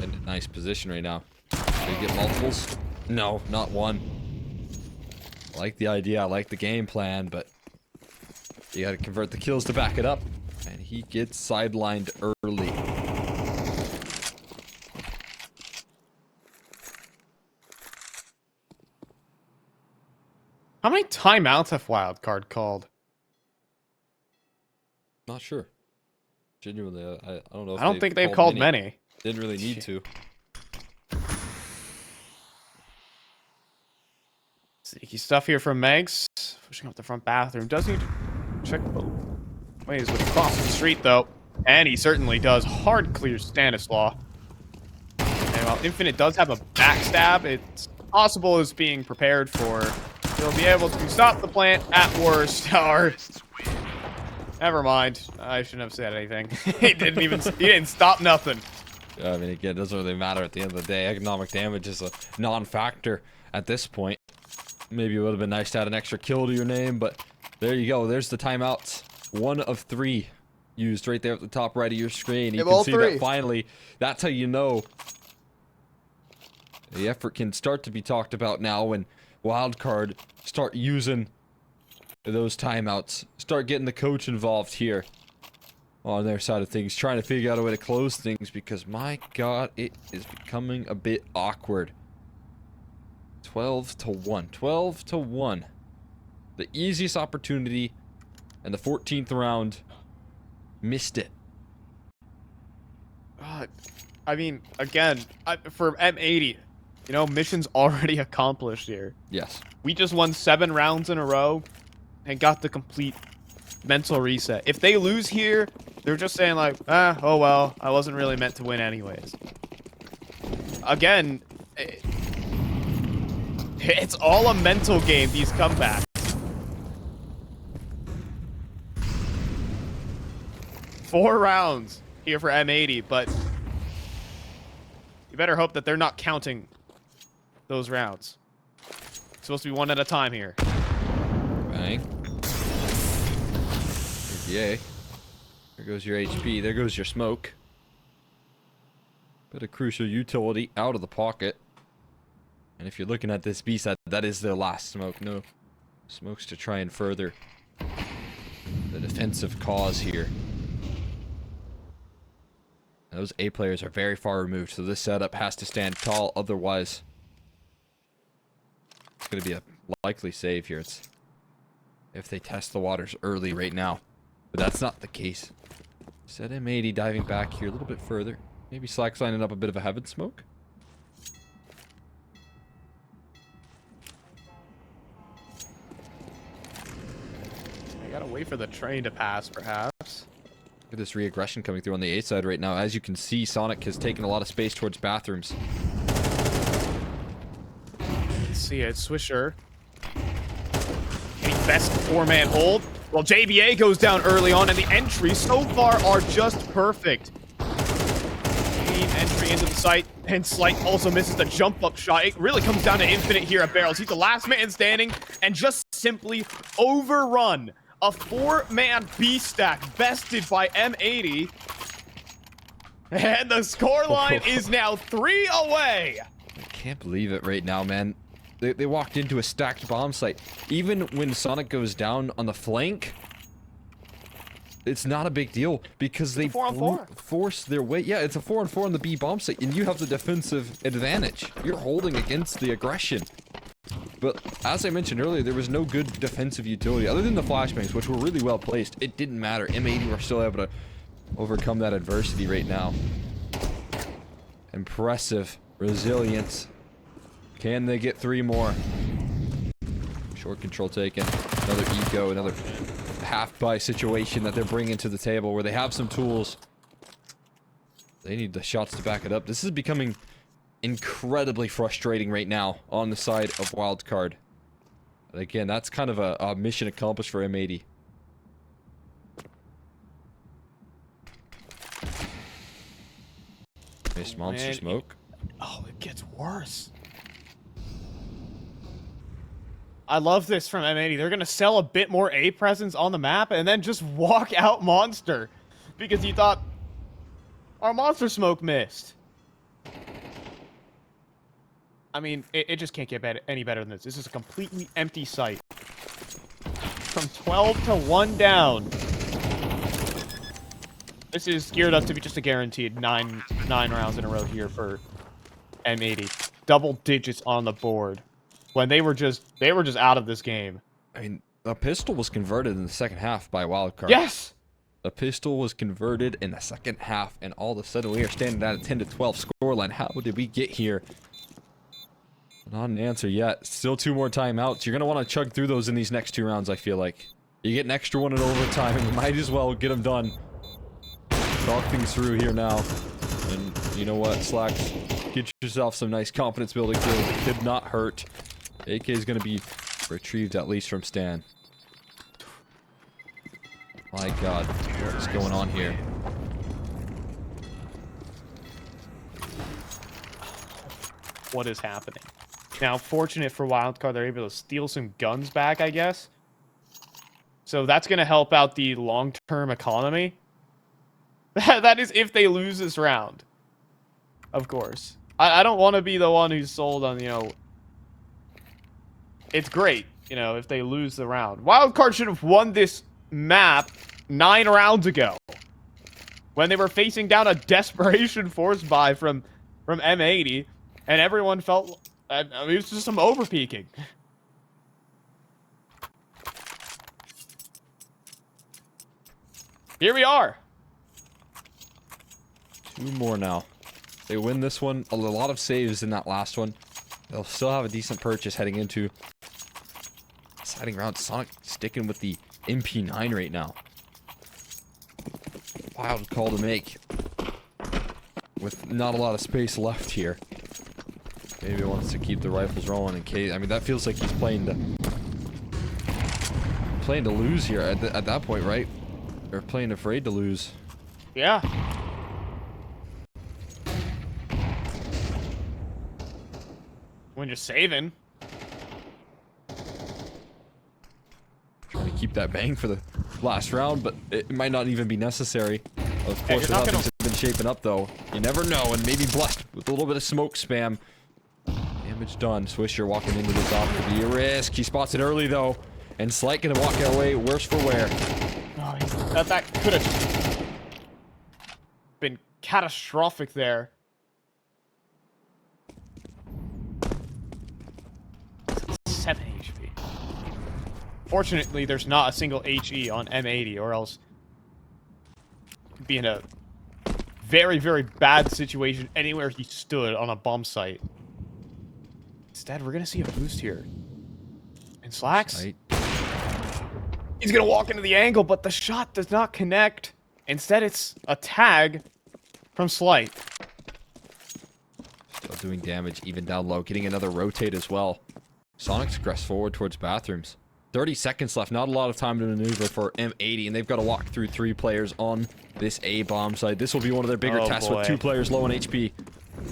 In a nice position right now. Should we get multiples? No, not one. I like the idea, I like the game plan, but you gotta convert the kills to back it up. And he gets sidelined early. How many timeouts have Wildcard called? Not sure. Genuinely, I don't know if I don't think they've called many. Didn't really need to. Sneaky stuff here from Megs. Pushing up the front bathroom. Does need to check both ways with across the street, though. And he certainly does. Hard clear Stanislaw. And while Infinite does have a backstab, it's possible it's being prepared for. He'll be able to stop the plant at worst. Or never mind. I shouldn't have said anything. He didn't stop nothing. Yeah, I mean, again, it doesn't really matter at the end of the day. Economic damage is a non-factor at this point. Maybe it would have been nice to add an extra kill to your name, but There you go. There's the timeouts. 1 of 3 used right there at the top right of your screen. You can see that finally. That's how you know the effort can start to be talked about now when Wildcard start using those timeouts. Start getting the coach involved here on their side of things, trying to figure out a way to close things because, my God, it is becoming a bit awkward. 12 to 1. 12 to 1. The easiest opportunity and the 14th round. Missed it. I mean, again, for M80, you know, mission's already accomplished here. Yes. We just won 7 rounds in a row and got the complete mental reset. If they lose here, they're just saying like, oh well, I wasn't really meant to win anyways. Again, it's all a mental game, these comebacks. Four rounds here for M80, but you better hope that they're not counting those rounds. It's supposed to be 1 at a time here. Bang. There's the A. There goes your HP. There goes your smoke. Bit of crucial utility out of the pocket. And if you're looking at this B side, that is their last smoke. No smokes to try and further the defensive cause here. Those A players are very far removed, so this setup has to stand tall. Otherwise, it's going to be a likely save here. It's if they test the waters early right now. But that's not the case. Set M80 diving back here a little bit further. Maybe slaxz lining up a bit of a heaven smoke. I gotta wait for the train to pass, perhaps. Look at this re-aggression coming through on the A side right now. As you can see, Sonic has taken a lot of space towards bathrooms. Let's see it. Swisher. Getting best 4-man hold. Well, JBA goes down early on, and the entries so far are just perfect. Clean entry into the site, and Slight also misses the jump-up shot. It really comes down to Infinite here at Barrels. He's the last man standing, and just simply overrun a 4-man B stack bested by M80. And the scoreline is now 3 away. I can't believe it right now, man. They walked into a stacked bomb site. Even when Sonic goes down on the flank, it's not a big deal because they force their way. Yeah, it's a 4-on-4 on the B bomb site, and you have the defensive advantage. You're holding against the aggression. But as I mentioned earlier, there was no good defensive utility other than the flashbangs, which were really well placed. It didn't matter. M80 were still able to overcome that adversity right now. Impressive resilience. Can they get 3 more? Short control taken. Another eco, another half-buy situation that they're bringing to the table where they have some tools. They need the shots to back it up. This is becoming incredibly frustrating right now on the side of Wildcard. But again, that's kind of a mission accomplished for M80. Missed monster smoke. It gets worse. I love this from M80. They're going to sell a bit more A presence on the map and then just walk out monster. Because you thought our monster smoke missed. I mean, it just can't get any better than this. This is a completely empty site. From 12 to 1 down. This is geared up to be just a guaranteed 9 rounds in a row here for M80. Double digits on the board. When they were just out of this game. I mean, the pistol was converted in the second half by Wildcard. Yes! The pistol was converted in the second half, and all of a sudden we are standing at a 10 to 12 scoreline. How did we get here? Not an answer yet. Still 2 more timeouts. You're going to want to chug through those in these next 2 rounds, I feel like. You get an extra one in overtime, and you might as well get them done. Talk things through here now. And you know what, slaxz? Get yourself some nice confidence building kills. It could not hurt. AK is going to be retrieved at least from Stan. My God, what's going on here? What is happening? Now, fortunate for Wildcard, they're able to steal some guns back, I guess. So that's going to help out the long-term economy. That is if they lose this round. Of course. I don't want to be the one who's sold on, you know... It's great, you know, if they lose the round. Wildcard should have won this map 9 rounds ago. When they were facing down a desperation force buy from M80. And everyone felt... I mean, it was just some overpeaking. Here we are. 2 more now. They win this one. A lot of saves in that last one. They'll still have a decent purchase heading into exciting round. Sonic sticking with the MP9 right now. Wild call to make. With not a lot of space left here. Maybe he wants to keep the rifles rolling in case. I mean, that feels like he's playing to lose here at that point, right? Or playing afraid to lose. Yeah. When you're saving. Trying to keep that bang for the last round, but it might not even be necessary. Of course, you're not things gonna... have been shaping up, though. You never know, and maybe blessed with a little bit of smoke spam. Damage done. Swisher walking into this off could be a risk. He spots it early, though. And Slight gonna walk away worse for wear. Oh, that could have been catastrophic there. 7 HP. Fortunately, there's not a single HE on M80, or else it'd be in a very, very bad situation anywhere he stood on a bomb site. Instead, we're gonna see a boost here. And slaxz. Right. He's gonna walk into the angle, but the shot does not connect. Instead, it's a tag from Slight. Still doing damage, even down low. Getting another rotate as well. Sonic's aggressed forward towards bathrooms. 30 seconds left. Not a lot of time to maneuver for M80, and they've got to walk through 3 players on this A bomb site. This will be one of their bigger tests with 2 players low on HP.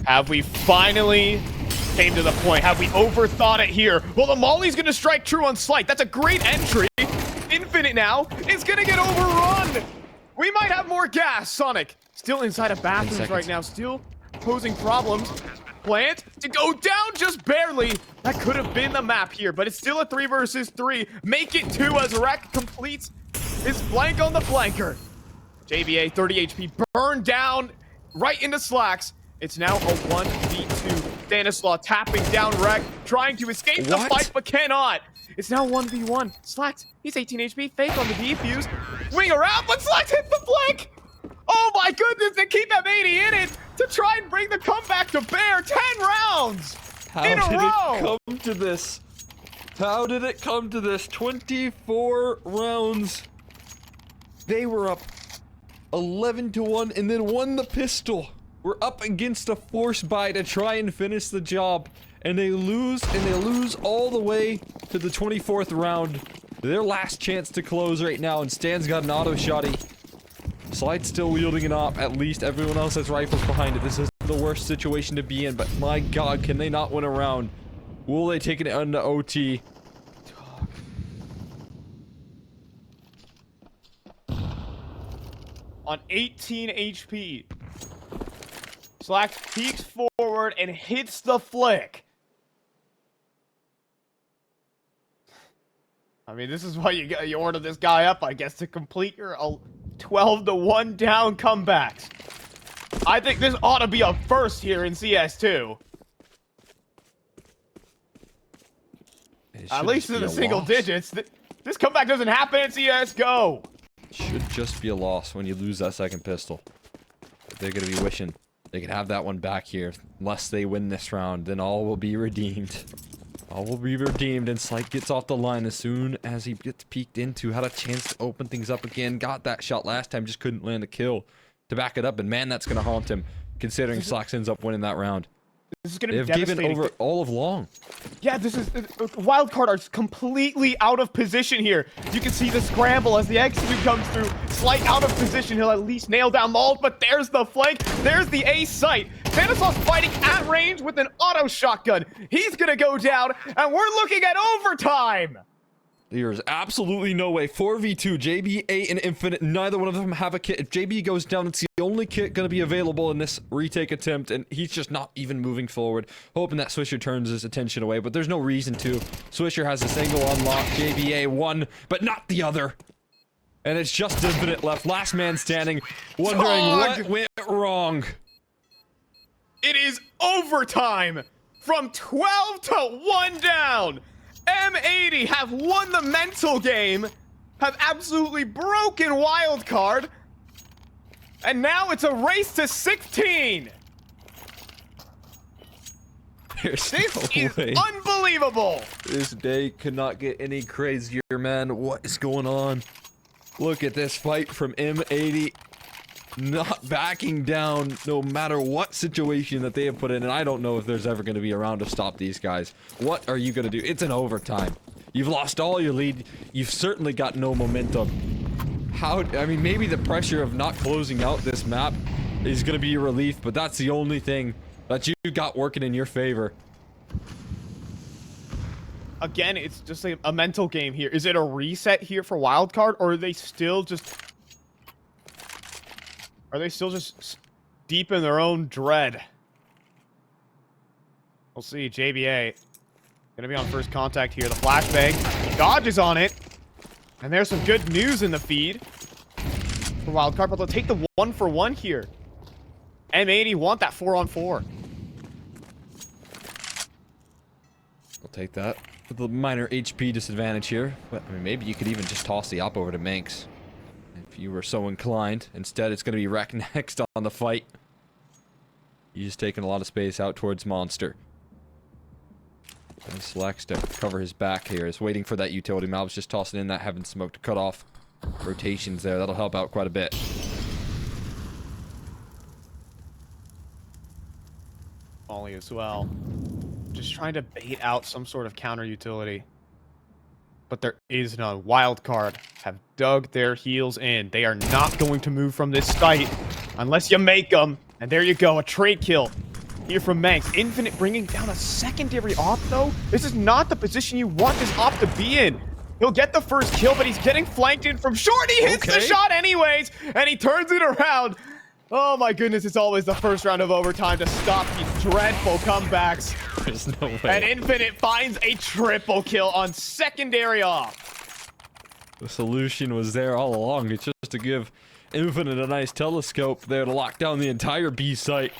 Have we finally came to the point? Have we overthought it here? Well, the Molly's gonna strike true on Slight. That's a great entry. Infinite now. It's gonna get overrun. We might have more gas. Sonic still inside of bathrooms right now. Still posing problems. Plant to go down just barely. That could have been the map here, but it's still a 3 versus 3. Make it 2 as Rek completes his flank on the flanker. JBA 30 HP burned down right into slaxz. It's now a 1v2. Stanislaw tapping down Rek, trying to escape the fight, but cannot. It's now 1v1. slaxz, he's 18 HP, fake on the defuse. Wing around, but slaxz hit the flank. Oh my goodness, they keep M80 in it to try and bring the comeback to bear. 10 rounds in a row. How did it come to this? How did it come to this? 24 rounds. They were up 11-1 and then won the pistol. We're up against a force buy to try and finish the job. And they lose all the way to the 24th round. Their last chance to close right now, and Stan's got an auto shotty. Slide's still wielding an op. At least everyone else has rifles behind it. This is the worst situation to be in, but my god, can they not win a round? Will they take it into OT? On 18 HP. slaxz peeks forward and hits the flick. I mean, this is why you order this guy up, I guess, to complete your 12-1 down comebacks. I think this ought to be a first here in CS2. At least in the single digits. This comeback doesn't happen in CSGO. Should just be a loss when you lose that second pistol. But they're going to be wishing they can have that one back here. Unless they win this round, then all will be redeemed. All will be redeemed, and Slight gets off the line as soon as he gets peeked into. Had a chance to open things up again. Got that shot last time, just couldn't land a kill to back it up. And man, that's going to haunt him, considering slaxz ends up winning that round. This is going to be They've devastating. given over all of long. Yeah, this is... Wildcard are completely out of position here. You can see the scramble as the execute comes through. Slight out of position. He'll at least nail down Maul, but there's the flank. There's the A site. Stanislaw's fighting at range with an auto shotgun. He's going to go down, and we're looking at overtime. There's absolutely no way. 4v2, JB8 and Infinite, neither one of them have a kit. If JB goes down, it's the only kit going to be available in this retake attempt, and he's just not even moving forward, hoping that Swisher turns his attention away, but there's no reason to. Swisher has this angle unlocked, JBA one, but not the other. And it's just Infinite left, last man standing, wondering what went wrong. It is overtime! From 12 to 1 down! M80 have won the mental game, have absolutely broken Wildcard, and now it's a race to 16! There's This no is way. unbelievable! This day could not get any crazier, man. What is going on? Look at this fight from M80. Not backing down no matter what situation that they have put in, and I don't know if there's ever going to be a round to stop these guys. What are you going to do? It's an overtime. You've lost all your lead. You've certainly got no momentum. I mean, maybe the pressure of not closing out this map is going to be a relief, but that's the only thing that you got working in your favor. Again, it's just a mental game here. Is it a reset here for Wildcard, or are they still just... Are they still just deep in their own dread? We'll see. JBA gonna be on first contact here. The flashbang. He dodges on it. And there's some good news in the feed for Wildcard, but they'll take the 1-for-1 here. M80 want that 4-on-4. I'll take that. With a minor HP disadvantage here. But I mean, maybe you could even just toss the op over to Manx. If you were so inclined. Instead, it's going to be Wreck next on the fight. He's taking a lot of space out towards Monster. And slaxz to cover his back here. Is waiting for that utility. Mal's just tossing in that heaven smoke to cut off rotations there. That'll help out quite a bit. Ollie as well. Just trying to bait out some sort of counter utility. But there is none. Wildcard have dug their heels in. They are not going to move from this site unless you make them. And there you go, a trade kill here from Manx. Infinite bringing down a secondary op, though. This is not the position you want this op to be in. He'll get the first kill, but he's getting flanked in from short. He hits the shot anyways, and he turns it around. Oh my goodness, it's always the first round of overtime to stop these dreadful comebacks. There's no way. And Infinite finds a triple kill on secondary off. The solution was there all along. It's just to give Infinite a nice telescope there to lock down the entire B site.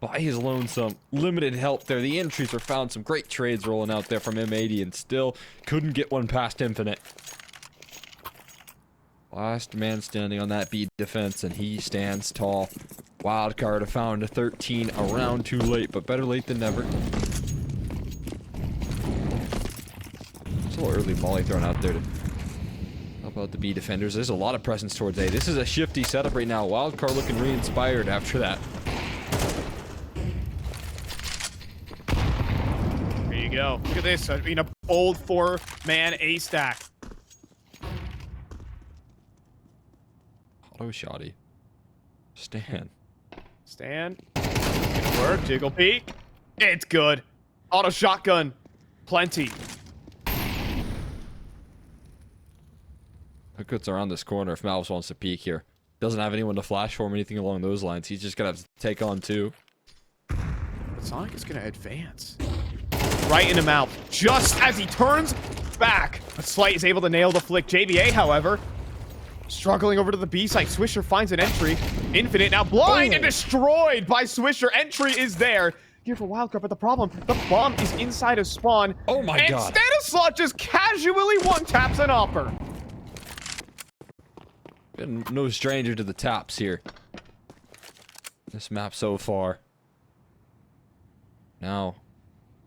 By his lonesome. Limited help there. The entries were found. Some great trades rolling out there from M80 and still couldn't get one past Infinite. Last man standing on that B defense, and he stands tall. Wildcard have found a 13 a round too late, but better late than never. It's a little early molly thrown out there to help out the B defenders. There's a lot of presence towards A. This is a shifty setup right now. Wildcard looking re-inspired after that. There you go. Look at this. I mean, a bold 4-man A stack. Auto shoddy. Stan. Good work. Jiggle peek. It's good. Auto shotgun. Plenty. Hookuts around this corner if Malvis wants to peek here. Doesn't have anyone to flash for him or anything along those lines. He's just gonna have to take on two. But Sonic is gonna advance. Right in the mouth. Just as he turns back. But Slight is able to nail the flick. JBA, however, struggling over to the B site. Swisher finds an entry. Infinite now blind and destroyed by Swisher. Entry is there. Here for Wildcard, but the problem, the bomb is inside of spawn. Oh my god. And Stanislaw just casually one-taps an upper. Been no stranger to the taps here. This map so far. Now,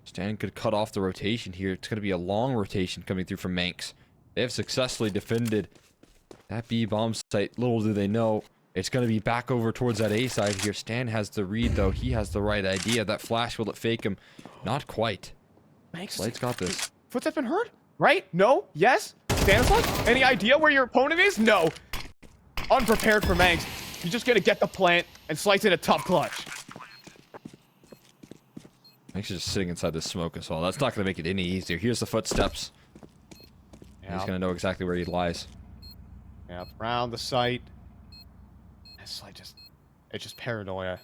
Stan could cut off the rotation here. It's going to be a long rotation coming through from Manx. They have successfully defended that B bomb site. Little do they know, it's going to be back over towards that A side here. Stan has the read, though. He has the right idea. That flash, will it fake him? Not quite. Manx, Light's got this. Footstep's been heard? Right? No? Yes? Stanislaw? Any idea where your opponent is? No. Unprepared for Manx. You're just going to get the plant and slice in a tough clutch. Manx is just sitting inside this smoke as well. That's not going to make it any easier. Here's the footsteps. He's gonna know exactly where he lies. Yeah, around the site. It's like it's just paranoia.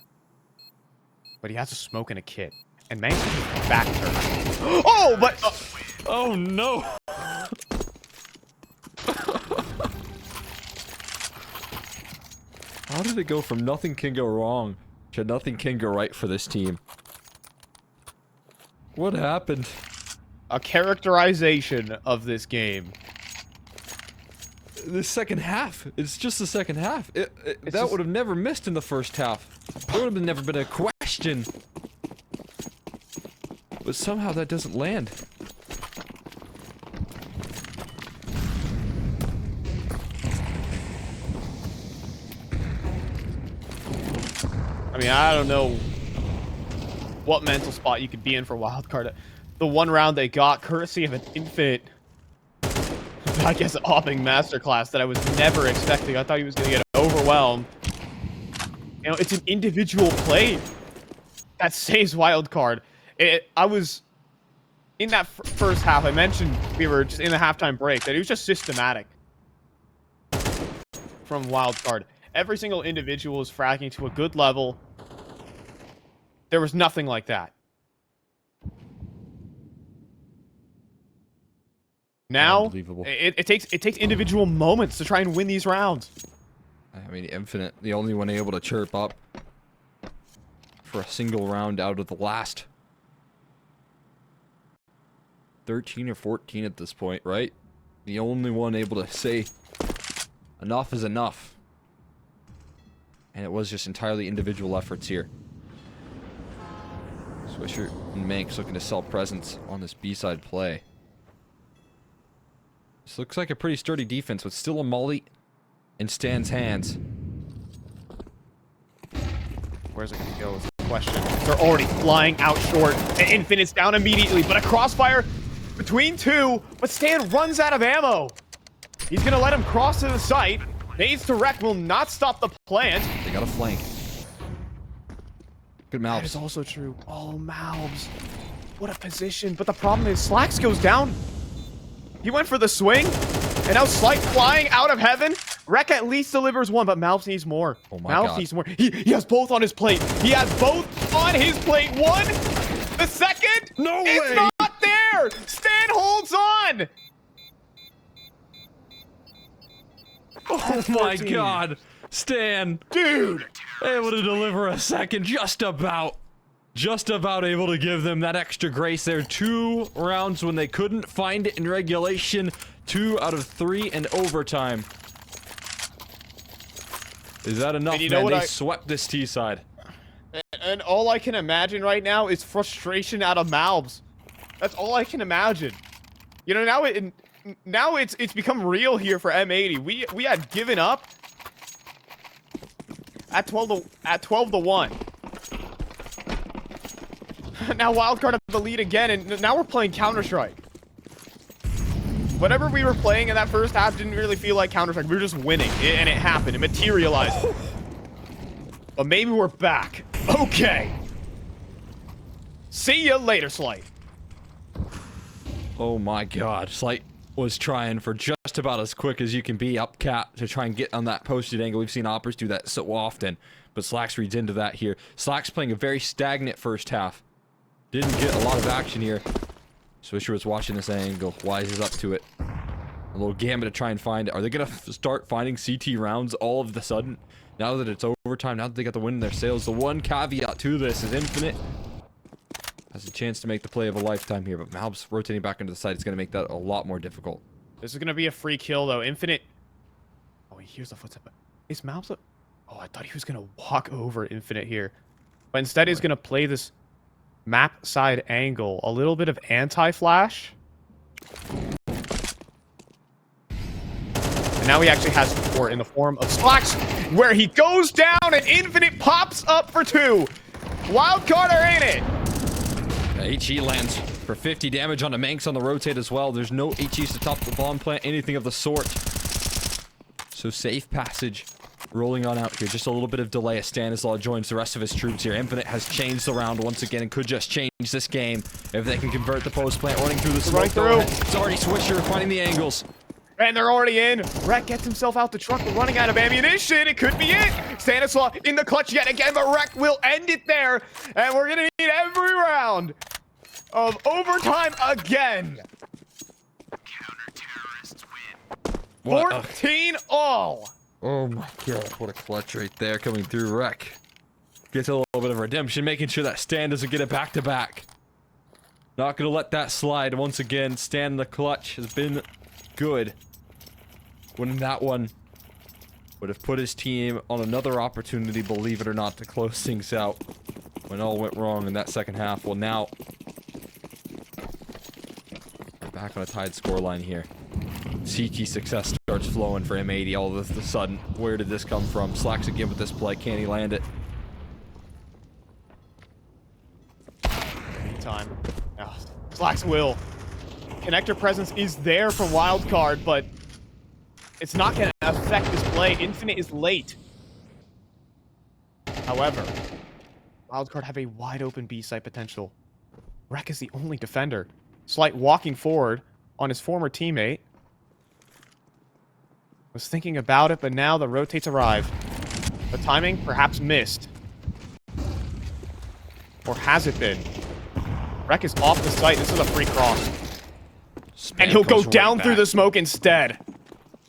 But he has a smoke and a kit. And Manx is back turn. Oh, but oh no! How did it go from nothing can go wrong to nothing can go right for this team? What happened? A characterization of this game. The second half. It's just the second half. That just... would have never missed in the first half. There would have never been a question. But somehow that doesn't land. I mean, I don't know what mental spot you could be in for Wildcard. The one round they got, courtesy of an infinite, I guess, opping masterclass that I was never expecting. I thought he was going to get overwhelmed. You know, it's an individual play that saves Wildcard. I was in that first half. I mentioned we were just in the halftime break that it was just systematic from Wildcard. Every single individual was fragging to a good level. There was nothing like that. Now, it takes individual moments to try and win these rounds. I mean, Infinite, the only one able to chirp up for a single round out of the last 13 or 14 at this point, right? The only one able to say enough is enough. And it was just entirely individual efforts here. Swisher and Manx looking to sell presence on this B-side play. This looks like a pretty sturdy defense, with still a molly in Stan's hands. Where's it going to go is the question. They're already flying out short, and Infinite's down immediately, but a crossfire between two, but Stan runs out of ammo. He's going to let him cross to the site. Nades to wreck will not stop the plant. They got a flank. Good Malbs. That is also true. Oh, Malbs. What a position. But the problem is slaxz goes down. He went for the swing, and now Slight flying out of heaven. Wreck at least delivers one, but Malbs needs more. Oh my God. Malbs needs more. He has both on his plate. He has both on his plate. One, the second, no way. It's not there. Stan holds on. Oh my God. Stan. Dude. Able to deliver a second, just about able to give them that extra grace there. 2 rounds when they couldn't find it in regulation. 2 out of 3 in overtime. Is that enough, man? They swept this T side. And all I can imagine right now is frustration out of Malbs. That's all I can imagine. You know, now it's become real here for M80. We had given up at 12 to 1. Now Wildcard have the lead again, and now we're playing Counter-Strike. Whatever we were playing in that first half didn't really feel like Counter-Strike. We were just winning, and it happened. It materialized. But maybe we're back. Okay. See ya later, Slight. Oh my God. Slight was trying for just about as quick as you can be up cap to try and get on that posted angle. We've seen Oppers do that so often, but slaxz reads into that here. slaxz playing a very stagnant first half. Didn't get a lot of action here. Swisher was watching this angle. Wise is up to it. A little gambit to try and find it. Are they going to start finding CT rounds all of a sudden? Now that it's overtime, now that they got the win in their sails. The one caveat to this is Infinite has a chance to make the play of a lifetime here, but Malbs rotating back into the side is going to make that a lot more difficult. This is going to be a free kill, though. Infinite. Oh, he hears the footstep. Is Malbs up? Oh, I thought he was going to walk over Infinite here. But instead, he's going to play this map side angle. A little bit of anti-flash. And now he actually has support in the form of slaxz, where he goes down and Infinite pops up for 2. Wildcard are in it. HE lands for 50 damage on the Manx on the rotate as well. There's no HEs to top the bomb plant, anything of the sort. So safe passage rolling on out here. Just a little bit of delay as Stanislaw joins the rest of his troops here. Infinite has changed the round once again and could just change this game if they can convert the post plant. Running through the smoke. It's already Swisher finding the angles. And they're already in. Rek gets himself out the truck. We're running out of ammunition. It could be it. Stanislaw in the clutch yet again, but Rek will end it there. And we're going to need every round of overtime again. Counter-terrorists win. 14 all. Oh my god, what a clutch right there coming through. Rek gets a little bit of redemption, making sure that Stan doesn't get it back-to-back. Not going to let that slide once again. Stan in the clutch has been good. Winning that one would have put his team on another opportunity, believe it or not, to close things out when all went wrong in that second half. Well, now back on a tied scoreline here. CT success starts flowing for M80 all of a sudden. Where did this come from? slaxz again with this play. Can he land it? Anytime. Oh, slaxz will. Connector presence is there for Wildcard, but it's not going to affect this play. Infinite is late. However, Wildcard have a wide open B site potential. Rek is the only defender. Slight walking forward on his former teammate. Was thinking about it, but now the rotates arrive. The timing perhaps missed. Or has it been? Rek is off the site. This is a free cross. And he'll go down through the smoke instead.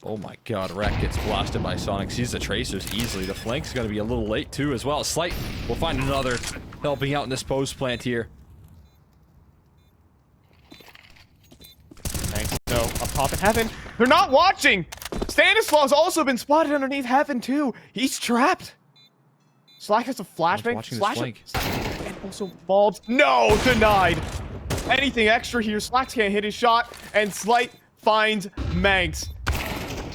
Oh my god, Rek gets blasted by Sonic. Sees the tracers easily. The flank's going to be a little late too as well. Slight will find another helping out in this post plant here. Thanks, so up top in Heaven. They're not watching! Stanislaw's also been spotted underneath Heaven too. He's trapped. slaxz has a flashbang. And also bulbs. No! Denied! Anything extra here. slaxz can't hit his shot. And Slight finds Manx.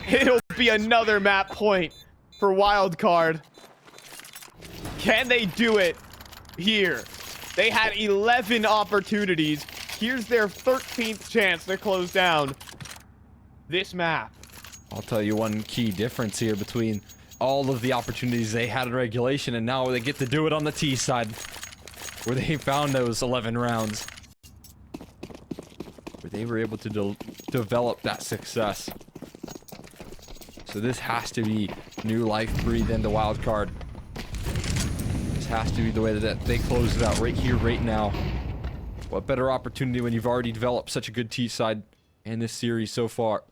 It'll be another map point for Wildcard. Can they do it here? They had 11 opportunities. Here's their 13th chance to close down this map. I'll tell you one key difference here between all of the opportunities they had in regulation and now they get to do it on the T side, where they found those 11 rounds, where they were able to develop that success. So this has to be new life breathed into Wildcard. This has to be the way that they close it out right here, right now. What better opportunity when you've already developed such a good T side in this series so far.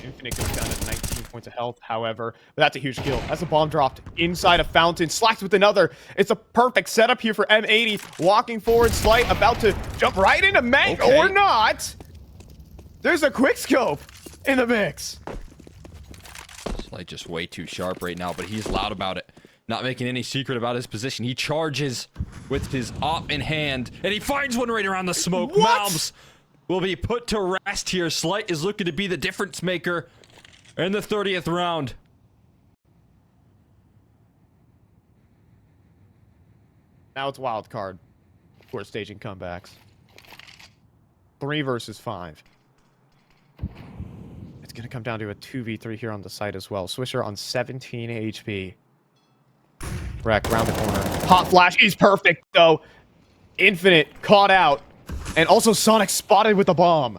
Infinite goes down to 19 points of health, however. But that's a huge kill. That's a bomb dropped inside a fountain. slaxz with another. It's a perfect setup here for M80. Walking forward, Slight about to jump right into Mank, or not. There's a quick scope in the mix. Slight just way too sharp right now, but he's loud about it. Not making any secret about his position. He charges with his op in hand, and he finds one right around the smoke. Malms will be put to rest here. Slight is looking to be the difference maker in the 30th round. Now it's Wildcard who are staging comebacks. 3 versus 5. It's going to come down to a 2v3 here on the site as well. Swisher on 17 HP. Rek round the corner. Hot flash is perfect, though. Infinite caught out. And also Sonic spotted with a bomb.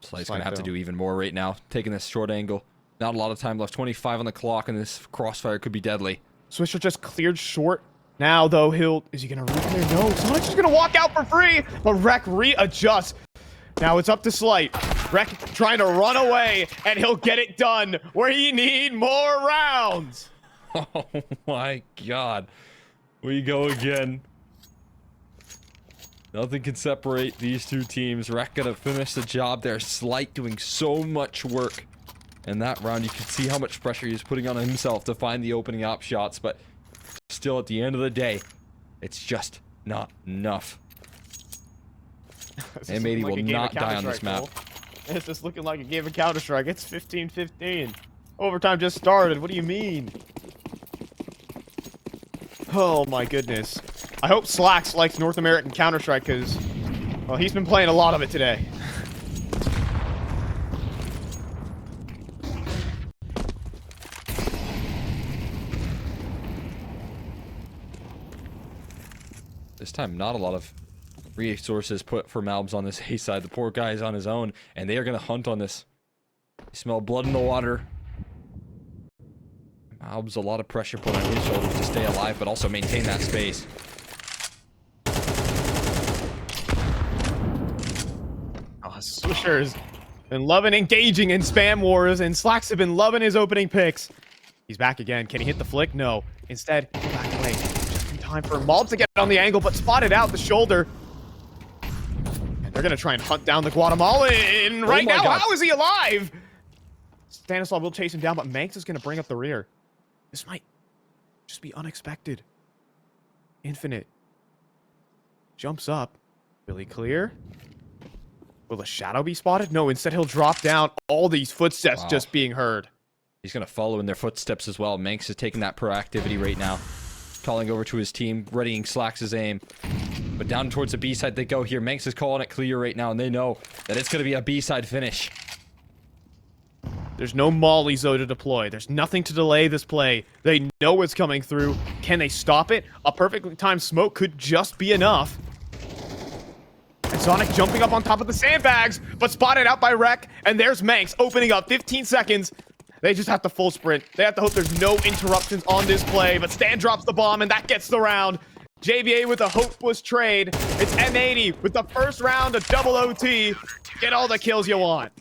Slight's going to have to do even more right now. Taking this short angle. Not a lot of time left. 25 on the clock, and this crossfire could be deadly. Swisher just cleared short. Now, though, is he going to re-clear? No, Sonic's just going to walk out for free. But Rek readjusts. Now it's up to Slight. Rek trying to run away, and he'll get it done. We need more rounds. Oh my god. We go again. Nothing can separate these two teams. Rek gonna finish the job there. Slight doing so much work in that round. You can see how much pressure he's putting on himself to find the opening op shots, but still at the end of the day, it's just not enough. M80 will not die on this map. It's just looking like a game of Counter-Strike. It's 15-15. Overtime just started. What do you mean? Oh my goodness. I hope slaxz likes North American Counter-Strike, because, well, he's been playing a lot of it today. This time, not a lot of resources put for Malbs on this A side. The poor guy is on his own, and they are going to hunt on this. They smell blood in the water. Malbs, a lot of pressure put on his shoulders to stay alive, but also maintain that space. Oh, Swisher's been loving engaging in spam wars, and slaxz have been loving his opening picks. He's back again. Can he hit the flick? No. Instead, back away. Just in time for Malb to get on the angle, but spotted out the shoulder. And they're going to try and hunt down the Guatemalan right now. God. How is he alive? Stanislaw will chase him down, but Manx is going to bring up the rear. This might just be unexpected. Infinite jumps up. Really clear. Will the shadow be spotted? No, instead he'll drop down. All these footsteps just being heard. He's going to follow in their footsteps as well. Manx is taking that proactivity right now. Calling over to his team, readying slaxz's aim. But down towards the B side they go here. Manx is calling it clear right now, and they know that it's going to be a B side finish. There's no molly zone to deploy. There's nothing to delay this play. They know it's coming through. Can they stop it? A perfectly timed smoke could just be enough. And Sonic jumping up on top of the sandbags, but spotted out by Rek. And there's Manx opening up 15 seconds. They just have to full sprint. They have to hope there's no interruptions on this play. But Stan drops the bomb, and that gets the round. JBA with a hopeless trade. It's M80 with the first round of double OT. Get all the kills you want.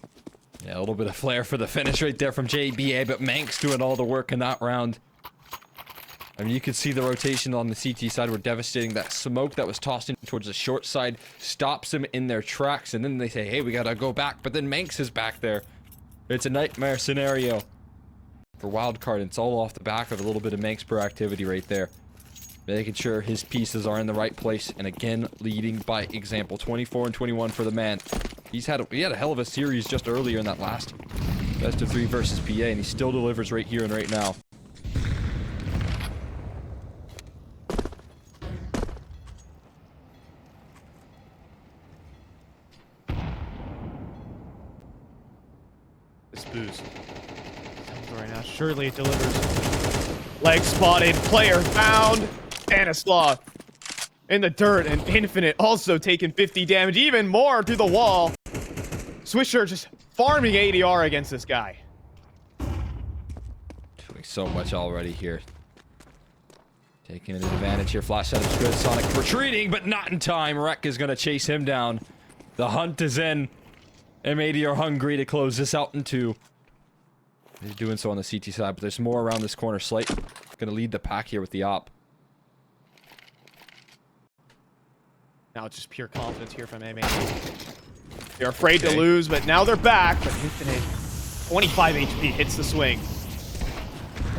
Yeah, a little bit of flair for the finish right there from JBA, but Manx doing all the work in that round. I mean, you could see the rotation on the CT side were devastating. That smoke that was tossed in towards the short side stops them in their tracks, and then they say, hey, we gotta go back, but then Manx is back there. It's a nightmare scenario for Wildcard, and it's all off the back of a little bit of Manx proactivity right there. Making sure his pieces are in the right place, and again, leading by example. 24 and 21 for the man. He had a hell of a series just earlier in that last best of 3 versus PA, and he still delivers right here and right now. This boost. Right now, surely it delivers. Leg spotted, player found. Stanislaw in the dirt, and Infinite also taking 50 damage, even more through the wall. Swisher just farming ADR against this guy. Doing so much already here. Taking an advantage here. Flash setup's good. Sonic retreating, but not in time. Rek is going to chase him down. The hunt is in. M80 are hungry to close this out in 2. He's doing so on the CT side, but there's more around this corner. Slight going to lead the pack here with the op. Now it's just pure confidence here from M80. They're afraid to lose, but now they're back. But Infinite, 25 HP, hits the swing.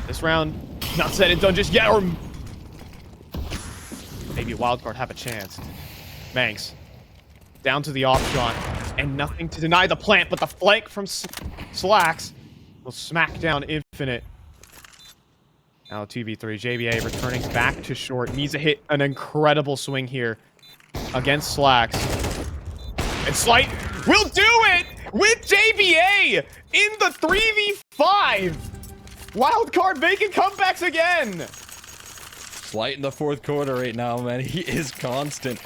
This round, not said and done just yet, or maybe Wildcard have a chance. Manx, down to the off shot, and nothing to deny the plant, but the flank from slaxz will smack down Infinite. Now 2v3, JBA returning back to short, needs to hit an incredible swing here against slaxz. And Slight will do it with JBA in the 3v5. Wildcard making comebacks again. Slight in the 4th quarter right now, man. He is constant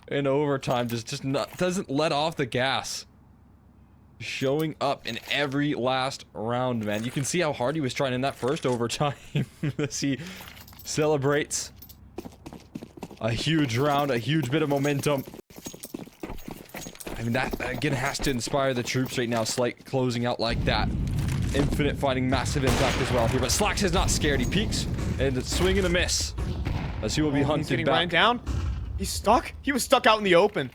in overtime. Doesn't let off the gas. Showing up in every last round, man. You can see how hard he was trying in that first overtime. As he celebrates a huge round, a huge bit of momentum. I mean, that again has to inspire the troops right now. Slight closing out like that. Infinite finding massive impact as well here, but slaxz is not scared. He peeks and it's swing and a miss as he will be hunted He's getting back. ran down. He's stuck. He was stuck out in the open.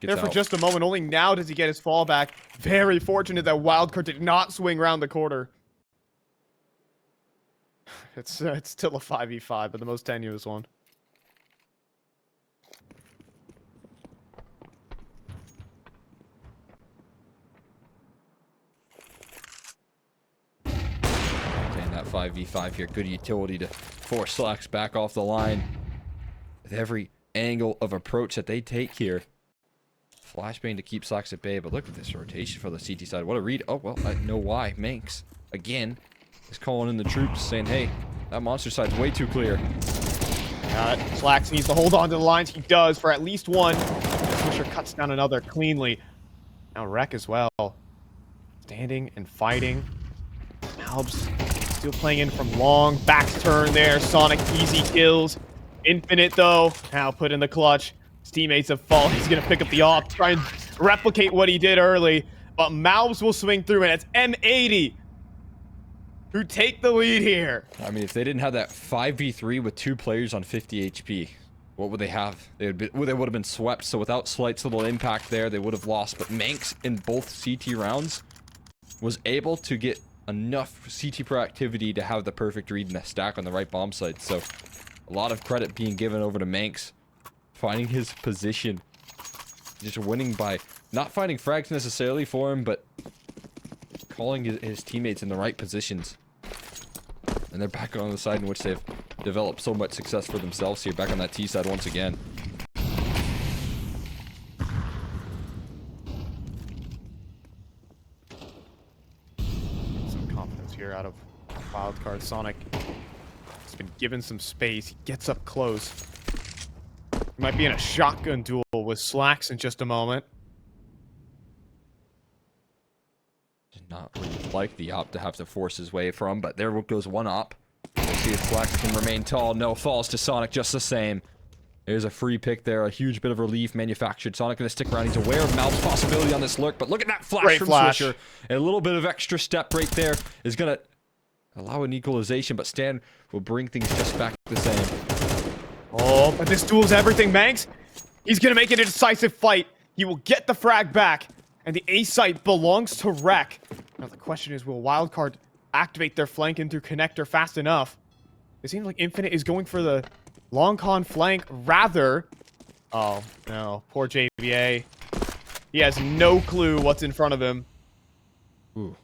Gets there for out. just a moment. Only now does he get his fall back. Very fortunate that Wildcard did not swing around the quarter. It's still a 5v5, but the most tenuous one. And that 5v5 here, good utility to force slaxz back off the line. with every angle of approach that they take here. Flashbang to keep slaxz at bay, but look at this rotation for the CT side. What a read. Oh, well, I know why. Manx, again, is calling in the troops, saying, hey, that monster side's way too clear. slaxz needs to hold on to the lines. He does for at least one. Swisher cuts down another cleanly. Now Wreck as well. Standing and fighting. Malbs still playing in from long. Back turn there. Sonic easy kills. Infinite though. Now put in the clutch. His teammates have fallen. He's going to pick up the op. Try and replicate what he did early. But Malbs will swing through and it's M80 who take the lead here. I mean, if they didn't have that 5v3 with 2 players on 50 HP, what would they have? They would have been swept. So without Slight's little impact there, they would have lost. But Manx in both CT rounds was able to get enough CT proactivity to have the perfect read and a stack on the right bomb site. So a lot of credit being given over to Manx, finding his position, just winning by not finding frags necessarily for him, but calling his teammates in the right positions. And they're back on the side in which they've developed so much success for themselves here, back on that T side once again. Some confidence here out of Wildcard. Sonic has been given some space. He gets up close. He might be in a shotgun duel with slaxz in just a moment. Did not really like the op to have to force his way from, but there goes one op. We'll see if slaxz can remain tall. No, falls to Sonic just the same. There's a free pick there, a huge bit of relief manufactured. Sonic gonna stick around. He's aware of Malb's possibility on this lurk, but look at that flash from Swisher. And a little bit of extra step right there is gonna allow an equalization, but Stan will bring things just back the same. Oh, but this duel's everything, Manx. He's gonna make it a decisive fight. He will get the frag back, and the A site belongs to Wreck. Now the question is, will Wildcard activate their flank in through connector fast enough? It seems like Infinite is going for the long con flank rather. Oh no, poor JVA. He has no clue what's in front of him. Ooh.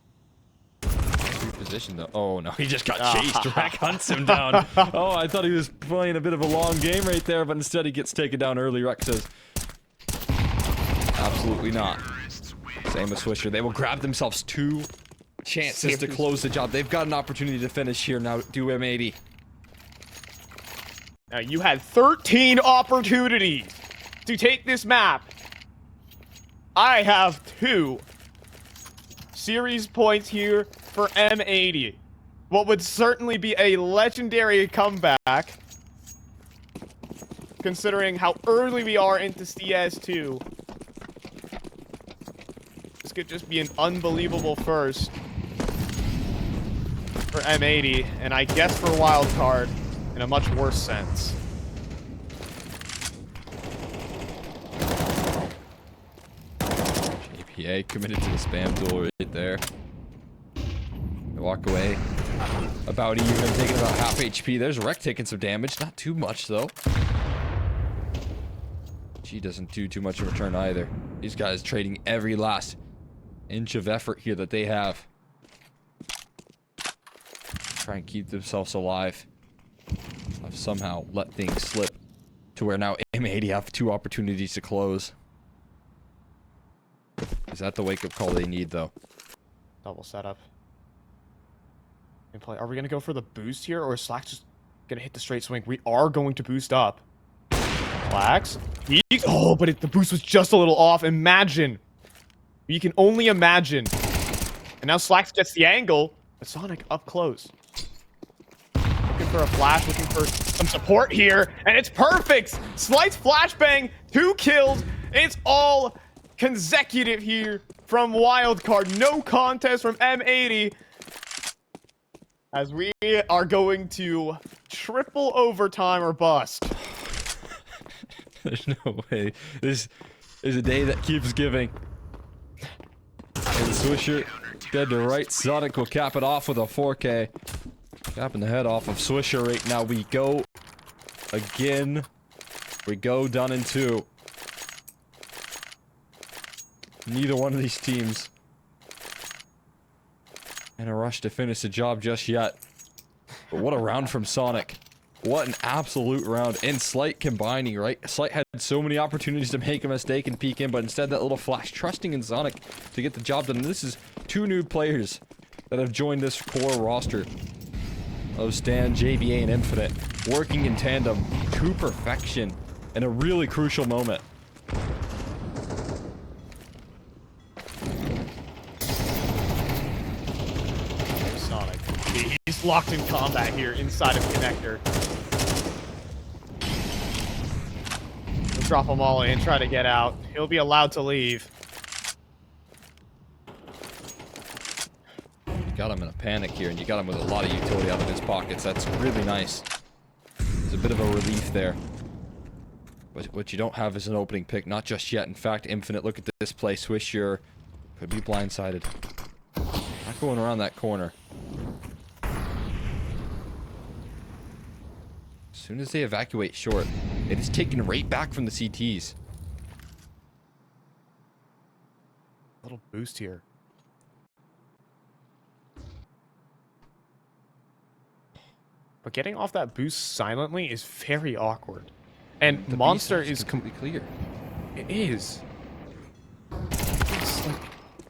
Position though. Oh no, he just got chased. Wreck hunts him down. Oh, I thought he was playing a bit of a long game right there, but instead he gets taken down early. Wreck says, absolutely not. Same with Swisher. They will grab themselves 2 chances to close the job. They've got an opportunity to finish here now. Do M80. Now you had 13 opportunities to take this map. I have 2 series points here for M80. What would certainly be a legendary comeback, considering how early we are into CS2. This could just be an unbelievable first for M80, and I guess for Wildcard in a much worse sense. JPA committed to the spam duel right there. They walk away. About even, taking about half HP. There's Wreck taking some damage. Not too much, though. She doesn't do too much in return either. These guys trading every last inch of effort here that they have. Try and keep themselves alive. I've somehow let things slip to where now M80 have 2 opportunities to close. Is that the wake-up call they need, though? Double setup. Are we going to go for the boost here, or is slaxz just going to hit the straight swing? We are going to boost up. slaxz. Oh, but the boost was just a little off. Imagine. You can only imagine. And now slaxz gets the angle, but Sonic up close. Looking for a flash, looking for some support here, and it's perfect! Slight's flashbang, 2 kills. It's all consecutive here from Wildcard. No contest from M80. As we are going to triple overtime or bust. There's no way. This is a day that keeps giving. And Swisher dead to right. Sonic will cap it off with a 4K. Capping the head off of Swisher right now. We go again. We go down in 2. Neither one of these teams in a rush to finish the job just yet. But what a round from Sonic. What an absolute round. And Slight combining, right? Slight had so many opportunities to make a mistake and peek in, but instead that little flash, trusting in Sonic to get the job done. And this is 2 new players that have joined this core roster of Stan, JBA, and Infinite, working in tandem to perfection in a really crucial moment. Sonic. He's locked in combat here inside of Connector. He'll drop them all in, try to get out. He'll be allowed to leave. You got him in a panic here, and you got him with a lot of utility out of his pockets. That's really nice. It's a bit of a relief there. But what you don't have is an opening pick, not just yet. In fact, Infinite, look at this play. Swisher could be blindsided. Not going around that corner. As soon as they evacuate short, it is taken right back from the CTs. Little boost here. But getting off that boost silently is very awkward. And The Monster B-side is completely clear. It is. It's like,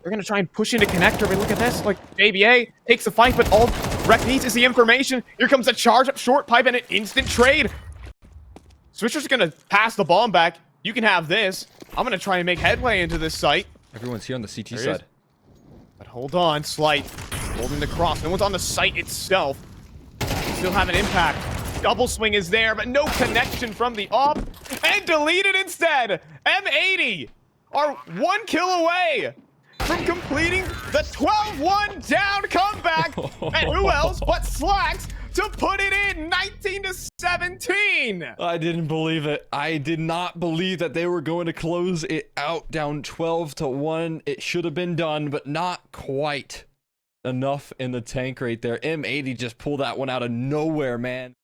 they're gonna try and push into Connector, but look at this. Like, JBA takes the fight, but all Rec needs is the information. Here comes a charge up short pipe and an instant trade. Swisher's gonna pass the bomb back. You can have this. I'm gonna try and make headway into this site. Everyone's here on the CT There he side. is. But hold on, Slight. Holding the cross. No one's on the site itself. Still have an impact. Double swing is there, but no connection from the op. And deleted instead. M80 are 1 kill away from completing the 12-1 down comeback. And who else but slaxz to put it in 19-17. I didn't believe it. I did not believe that they were going to close it out down 12-1. It should have been done, but not quite enough in the tank right there. M80 just pulled that one out of nowhere, man.